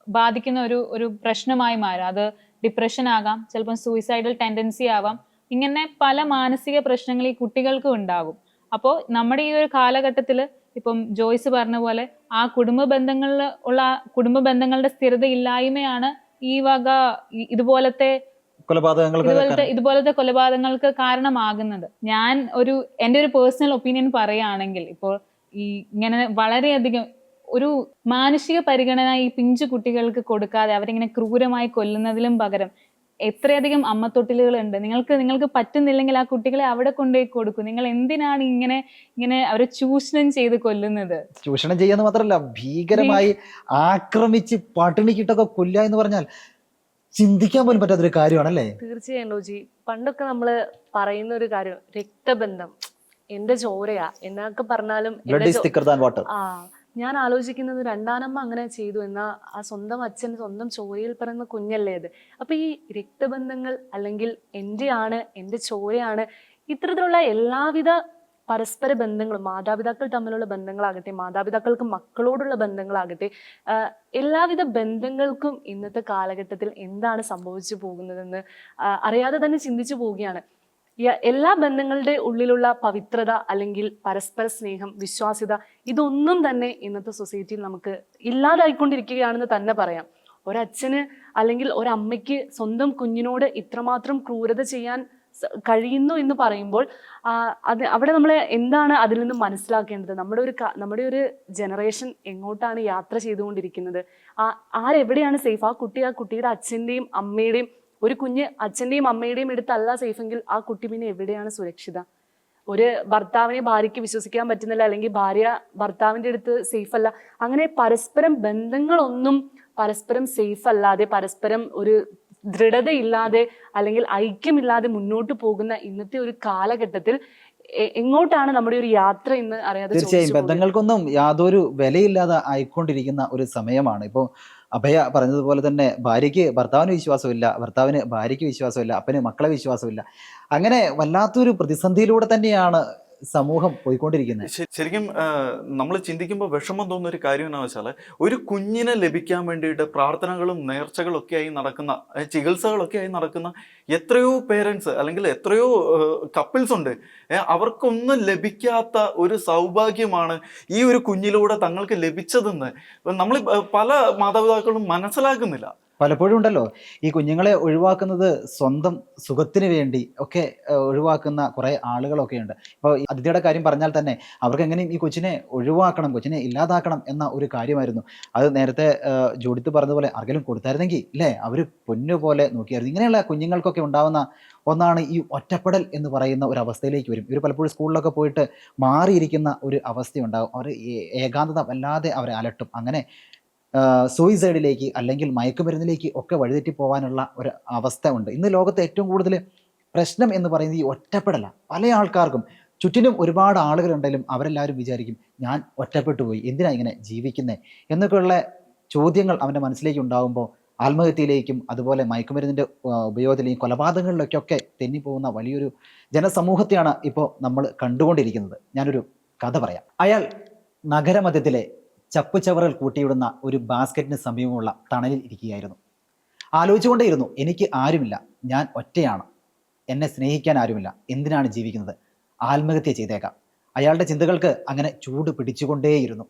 ബാധിക്കുന്ന ഒരു പ്രശ്നമായി മാറും. അത് ഡിപ്രഷൻ ആകാം, ചിലപ്പം സൂയിസൈഡൽ ടെൻഡൻസി ആവാം. ഇങ്ങനെ പല മാനസിക പ്രശ്നങ്ങൾ ഈ കുട്ടികൾക്കും ഉണ്ടാകും. അപ്പോൾ നമ്മുടെ ഈ ഒരു കാലഘട്ടത്തിൽ ഇപ്പം ജോയ്സ് പറഞ്ഞ പോലെ ആ കുടുംബ ബന്ധങ്ങളുടെ സ്ഥിരത ഇല്ലായ്മയാണ് ഈ വക ഇതുപോലത്തെ കൊലപാതകങ്ങൾക്ക് കാരണമാകുന്നത്. ഞാൻ എൻ്റെ ഒരു പേഴ്സണൽ ഒപ്പീനിയൻ പറയുകയാണെങ്കിൽ, ഇപ്പോൾ ഈ ഇങ്ങനെ വളരെയധികം ഒരു മാനുഷിക പരിഗണന ഈ പിഞ്ചു കുട്ടികൾക്ക് കൊടുക്കാതെ അവരിങ്ങനെ ക്രൂരമായി കൊല്ലുന്നതിലും പകരം എത്രയധികം അമ്മത്തൊട്ടിലുകളുണ്ട്. നിങ്ങൾക്ക് പറ്റുന്നില്ലെങ്കിൽ ആ കുട്ടികളെ അവിടെ കൊണ്ടുപോയി കൊടുക്കും. നിങ്ങൾ എന്തിനാണ് ഇങ്ങനെ അവരെ ചൂഷണം ചെയ്ത് കൊല്ലുന്നത്? ചൂഷണം ചെയ്യാന്ന് മാത്രമല്ല, ഭീകരമായി ആക്രമിച്ച് പട്ടിണിക്കിട്ടൊക്കെ കൊല്ലുക എന്ന് പറഞ്ഞാൽ ചിന്തിക്കാൻ പോലും പറ്റാത്തൊരു കാര്യമാണല്ലേ? തീർച്ചയായും റോജി. പണ്ടൊക്കെ നമ്മൾ പറയുന്ന ഒരു കാര്യം രക്തബന്ധം, എന്റെ ചോരയാ എന്നൊക്കെ പറഞ്ഞാലും blood is thicker than water. ആ ഞാൻ ആലോചിക്കുന്നത് രണ്ടാനമ്മ അങ്ങനെ ചെയ്തു എന്നാ ആ സ്വന്തം അച്ഛൻ സ്വന്തം ചോരയിൽ പിറന്ന കുഞ്ഞല്ലേ അത്. അപ്പൊ ഈ രക്തബന്ധങ്ങൾ അല്ലെങ്കിൽ എന്റെ ചോരയാണ്, ഇത്തരത്തിലുള്ള എല്ലാവിധ പരസ്പര ബന്ധങ്ങളും, മാതാപിതാക്കൾ തമ്മിലുള്ള ബന്ധങ്ങളാകട്ടെ, മാതാപിതാക്കൾക്ക് മക്കളോടുള്ള ബന്ധങ്ങളാകട്ടെ, എല്ലാവിധ ബന്ധങ്ങൾക്കും ഇന്നത്തെ കാലഘട്ടത്തിൽ എന്താണ് സംഭവിച്ചു പോകുന്നതെന്ന് അറിയാതെ തന്നെ ചിന്തിച്ചു പോവുകയാണ്. എല്ലാ ബന്ധങ്ങളുടെ ഉള്ളിലുള്ള പവിത്രത അല്ലെങ്കിൽ പരസ്പര സ്നേഹം, വിശ്വാസ്യത, ഇതൊന്നും തന്നെ ഇന്നത്തെ സൊസൈറ്റിയിൽ നമുക്ക് ഇല്ലാതായിക്കൊണ്ടിരിക്കുകയാണെന്ന് തന്നെ പറയാം. ഒരച്ഛന് അല്ലെങ്കിൽ ഒരമ്മയ്ക്ക് സ്വന്തം കുഞ്ഞിനോട് ഇത്രമാത്രം ക്രൂരത ചെയ്യാൻ കഴിയുന്നു എന്ന് പറയുമ്പോൾ അവിടെ നമ്മൾ എന്താണ് അതിൽ നിന്ന് മനസ്സിലാക്കേണ്ടത്? നമ്മുടെ ഒരു ജനറേഷൻ എങ്ങോട്ടാണ് യാത്ര ചെയ്തുകൊണ്ടിരിക്കുന്നത്? ആരെവിടെയാണ് സേഫ്? ആ കുട്ടിയുടെ അച്ഛൻ്റെയും അമ്മയുടെയും, ഒരു കുഞ്ഞ് അച്ഛൻ്റെയും അമ്മയുടെയും അടുത്തല്ല സേഫെങ്കിൽ ആ കുട്ടി പിന്നെ എവിടെയാണ് സുരക്ഷിത? ഒരു ഭർത്താവിനെ ഭാര്യയ്ക്ക് വിശ്വസിക്കാൻ പറ്റുന്നില്ല, അല്ലെങ്കിൽ ഭാര്യ ഭർത്താവിൻ്റെ അടുത്ത് സേഫ് അല്ല. അങ്ങനെ പരസ്പരം ബന്ധങ്ങളൊന്നും പരസ്പരം സേഫ് അല്ലാതെ, പരസ്പരം ഒരു ദൃഢതയില്ലാതെ അല്ലെങ്കിൽ ഐക്യമില്ലാതെ മുന്നോട്ട് പോകുന്ന ഇന്നത്തെ ഒരു കാലഘട്ടത്തിൽ എങ്ങോട്ടാണ് നമ്മുടെ ഒരു യാത്ര എന്ന് അറിയാതെ. തീർച്ചയായും ബന്ധങ്ങൾക്കൊന്നും യാതൊരു വിലയില്ലാതെ ആയിക്കൊണ്ടിരിക്കുന്ന ഒരു സമയമാണ്. ഇപ്പോൾ അഭയ പറഞ്ഞതുപോലെ തന്നെ ഭാര്യയ്ക്ക് ഭർത്താവിന് വിശ്വാസമില്ല, ഭർത്താവിന് ഭാര്യയ്ക്ക് വിശ്വാസമില്ല, അപ്പന് മക്കളെ വിശ്വാസമില്ല. അങ്ങനെ വല്ലാത്തൊരു പ്രതിസന്ധിയിലൂടെ തന്നെയാണ് സമൂഹം പോയിക്കൊണ്ടിരിക്കുന്നത്. ശരിക്കും നമ്മൾ ചിന്തിക്കുമ്പോൾ വിഷമം തോന്നുന്ന ഒരു കാര്യം എന്താണെന്ന് വെച്ചാൽ, ഒരു കുഞ്ഞിനെ ലഭിക്കാൻ വേണ്ടിയിട്ട് പ്രാർത്ഥനകളും നേർച്ചകളും ഒക്കെയായി നടക്കുന്ന, ചികിത്സകളൊക്കെയായി നടക്കുന്ന എത്രയോ പേരൻസ് അല്ലെങ്കിൽ എത്രയോ കപ്പിൾസ് ഉണ്ട്. അവർക്കൊന്നും ലഭിക്കാത്ത ഒരു സൗഭാഗ്യമാണ് ഈ ഒരു കുഞ്ഞിലൂടെ തങ്ങൾക്ക് ലഭിച്ചതെന്ന് നമ്മൾ പല മാതാപിതാക്കളും മനസ്സിലാക്കുന്നില്ല. പലപ്പോഴും ഉണ്ടല്ലോ ഈ കുഞ്ഞുങ്ങളെ ഒഴിവാക്കുന്നത് സ്വന്തം സുഖത്തിന് വേണ്ടി ഒക്കെ ഒഴിവാക്കുന്ന കുറേ ആളുകളൊക്കെ ഉണ്ട്. ഇപ്പോൾ അതിഥിയുടെ കാര്യം പറഞ്ഞാൽ തന്നെ അവർക്ക് എങ്ങനെയും ഈ കൊച്ചിനെ ഒഴിവാക്കണം, കൊച്ചിനെ ഇല്ലാതാക്കണം എന്ന ഒരു കാര്യമായിരുന്നു. അത് നേരത്തെ ജോഡിത്ത് പറഞ്ഞതുപോലെ ആർക്കെങ്കിലും കൊടുത്തായിരുന്നെങ്കിൽ ഇല്ലേ, അവർ പൊന്നുപോലെ നോക്കിയായിരുന്നു. ഇങ്ങനെയുള്ള കുഞ്ഞുങ്ങൾക്കൊക്കെ ഉണ്ടാവുന്ന ഒന്നാണ് ഈ ഒറ്റപ്പെടൽ എന്ന് പറയുന്ന ഒരു അവസ്ഥയിലേക്ക് വരും. ഇവർ പലപ്പോഴും സ്കൂളിലൊക്കെ പോയിട്ട് മാറിയിരിക്കുന്ന ഒരു അവസ്ഥയുണ്ടാകും. അവർ ഏകാന്തത വല്ലാതെ അവരെ അലട്ടും. അങ്ങനെ സൂയിസൈഡിലേക്ക് അല്ലെങ്കിൽ മയക്കുമരുന്നിലേക്ക് ഒക്കെ വഴിതെറ്റി പോകാനുള്ള ഒരു അവസ്ഥ ഉണ്ട്. ഇന്ന് ലോകത്തെ ഏറ്റവും കൂടുതൽ പ്രശ്നം എന്ന് പറയുന്നത് ഈ ഒറ്റപ്പെടല. പല ആൾക്കാർക്കും ചുറ്റിനും ഒരുപാട് ആളുകളുണ്ടെങ്കിലും അവരെല്ലാവരും വിചാരിക്കും ഞാൻ ഒറ്റപ്പെട്ടു പോയി, എന്തിനാ ഇങ്ങനെ ജീവിക്കുന്നത് എന്നൊക്കെയുള്ള ചോദ്യങ്ങൾ അവൻ്റെ മനസ്സിലേക്ക് ഉണ്ടാകുമ്പോൾ ആത്മഹത്യയിലേക്കും അതുപോലെ മയക്കുമരുന്നിൻ്റെ ഉപയോഗത്തിലേക്കും കൊലപാതകങ്ങളിലേക്കൊക്കെ തെന്നിപ്പോകുന്ന വലിയൊരു ജനസമൂഹത്തെയാണ് ഇപ്പോൾ നമ്മൾ കണ്ടുകൊണ്ടിരിക്കുന്നത്. ഞാനൊരു കഥ പറയാം. അയാൾ നഗരമധ്യത്തിലെ ചപ്പുചവറുകൾ കൂട്ടിയിടുന്ന ഒരു ബാസ്ക്കറ്റിന് സമീപമുള്ള തണലിൽ ഇരിക്കുകയായിരുന്നു. ആലോചിച്ചുകൊണ്ടേയിരുന്നു, എനിക്ക് ആരുമില്ല, ഞാൻ ഒറ്റയാണ്, എന്നെ സ്നേഹിക്കാൻ ആരുമില്ല, എന്തിനാണ് ജീവിക്കുന്നത്, ആത്മഹത്യ ചെയ്തേക്കാം. അയാളുടെ ചിന്തകൾക്ക് അങ്ങനെ ചൂട് പിടിച്ചുകൊണ്ടേയിരുന്നു.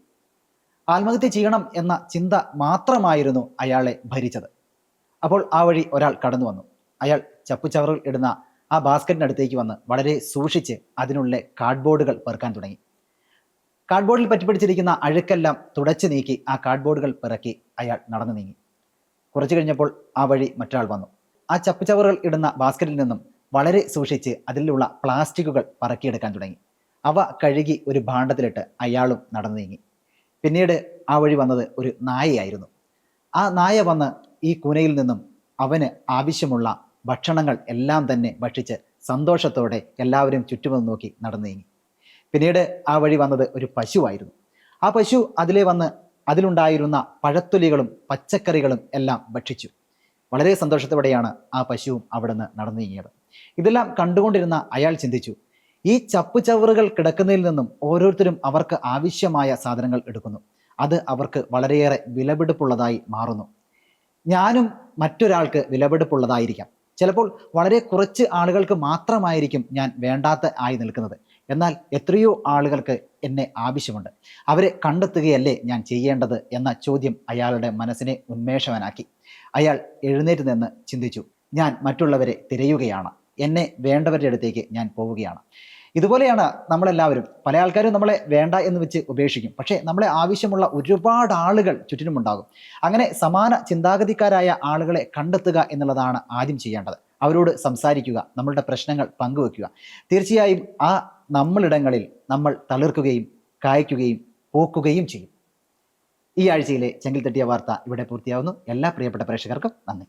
ആത്മഹത്യ ചെയ്യണം എന്ന ചിന്ത മാത്രമായിരുന്നു അയാളെ ഭരിച്ചത്. അപ്പോൾ ആ വഴി ഒരാൾ കടന്നു വന്നു. അയാൾ ചപ്പുചവറുകൾ ഇടുന്ന ആ ബാസ്ക്കറ്റിനടുത്തേക്ക് വന്ന് വളരെ സൂക്ഷിച്ച് അതിനുള്ളിലെ കാർഡ്ബോർഡുകൾ പെറുക്കാൻ തുടങ്ങി. കാർഡ്ബോർഡിൽ പറ്റിപ്പിടിച്ചിരിക്കുന്ന അഴുക്കെല്ലാം തുടച്ചു നീക്കി ആ കാർഡ്ബോർഡുകൾ പിറക്കി അയാൾ നടന്നു നീങ്ങി. കുറച്ചു കഴിഞ്ഞപ്പോൾ ആ വഴി മറ്റൊരാൾ വന്നു. ആ ചപ്പുചവറുകൾ ഇടുന്ന ബാസ്ക്കറ്റിൽ നിന്നും വളരെ സൂക്ഷിച്ച് അതിലുള്ള പ്ലാസ്റ്റിക്കുകൾ പറക്കിയെടുക്കാൻ തുടങ്ങി. അവ കഴുകി ഒരു ഭാണ്ഡത്തിലിട്ട് അയാളും നടന്നു നീങ്ങി. പിന്നീട് ആ വഴി വന്നത് ഒരു നായയായിരുന്നു. ആ നായ വന്ന് ഈ കൂനയിൽ നിന്നും അവന് ആവശ്യമുള്ള ഭക്ഷണങ്ങൾ എല്ലാം തന്നെ ഭക്ഷിച്ച് സന്തോഷത്തോടെ എല്ലാവരും ചുറ്റുമെന്ന് നോക്കി നടന്നു നീങ്ങി. പിന്നീട് ആ വഴി വന്നത് ഒരു പശുവായിരുന്നു. ആ പശു അതിലെ വന്ന് അതിലുണ്ടായിരുന്ന പഴത്തൊലികളും പച്ചക്കറികളും എല്ലാം ഭക്ഷിച്ചു. വളരെ സന്തോഷത്തോടെയാണ് ആ പശുവും അവിടെ നിന്ന് നടന്നു നീങ്ങിയത്. ഇതെല്ലാം കണ്ടുകൊണ്ടിരുന്ന അയാൾ ചിന്തിച്ചു, ഈ ചപ്പുചവറുകൾ കിടക്കുന്നതിൽ നിന്നും ഓരോരുത്തരും അവർക്ക് ആവശ്യമായ സാധനങ്ങൾ എടുക്കുന്നു. അത് അവർക്ക് വളരെയേറെ വിലപിടിപ്പുള്ളതായി മാറുന്നു. ഞാനും മറ്റൊരാൾക്ക് വിലപിടിപ്പുള്ളതായിരിക്കാം. ചിലപ്പോൾ വളരെ കുറച്ച് ആളുകൾക്ക് മാത്രമായിരിക്കും ഞാൻ വേണ്ടാത്ത ആയി നിൽക്കുന്നത്. എന്നാൽ എത്രയോ ആളുകൾക്ക് എന്നെ ആവശ്യമുണ്ട്. അവരെ കണ്ടെത്തുകയല്ലേ ഞാൻ ചെയ്യേണ്ടത് എന്ന ചോദ്യം അയാളുടെ മനസ്സിനെ ഉന്മേഷവനാക്കി. അയാൾ എഴുന്നേറ്റ് നിന്ന് ചിന്തിച്ചു, ഞാൻ മറ്റുള്ളവരെ തിരയുകയാണ്, എന്നെ വേണ്ടവരുടെ അടുത്തേക്ക് ഞാൻ പോവുകയാണ്. ഇതുപോലെയാണ് നമ്മളെല്ലാവരും. പല ആൾക്കാരും നമ്മളെ വേണ്ട എന്ന് വെച്ച് ഉപേക്ഷിക്കും. പക്ഷേ നമ്മളെ ആവശ്യമുള്ള ഒരുപാട് ആളുകൾ ചുറ്റിനുമുണ്ടാകും. അങ്ങനെ സമാന ചിന്താഗതിക്കാരായ ആളുകളെ കണ്ടെത്തുക എന്നുള്ളതാണ് ആദ്യം ചെയ്യേണ്ടത്. അവരോട് സംസാരിക്കുക, നമ്മളുടെ പ്രശ്നങ്ങൾ പങ്കുവെക്കുക. തീർച്ചയായും ആ നമ്മളിടങ്ങളിൽ നമ്മൾ തളിർക്കുകയും കായ്ക്കുകയും പൂക്കുകയും ചെയ്യും. ഈ ആഴ്ചയിലെ ചെങ്കിൽ തട്ടിയ വാർത്ത ഇവിടെ പൂർത്തിയാവുന്നു. എല്ലാ പ്രിയപ്പെട്ട പ്രേക്ഷകർക്കും നന്ദി.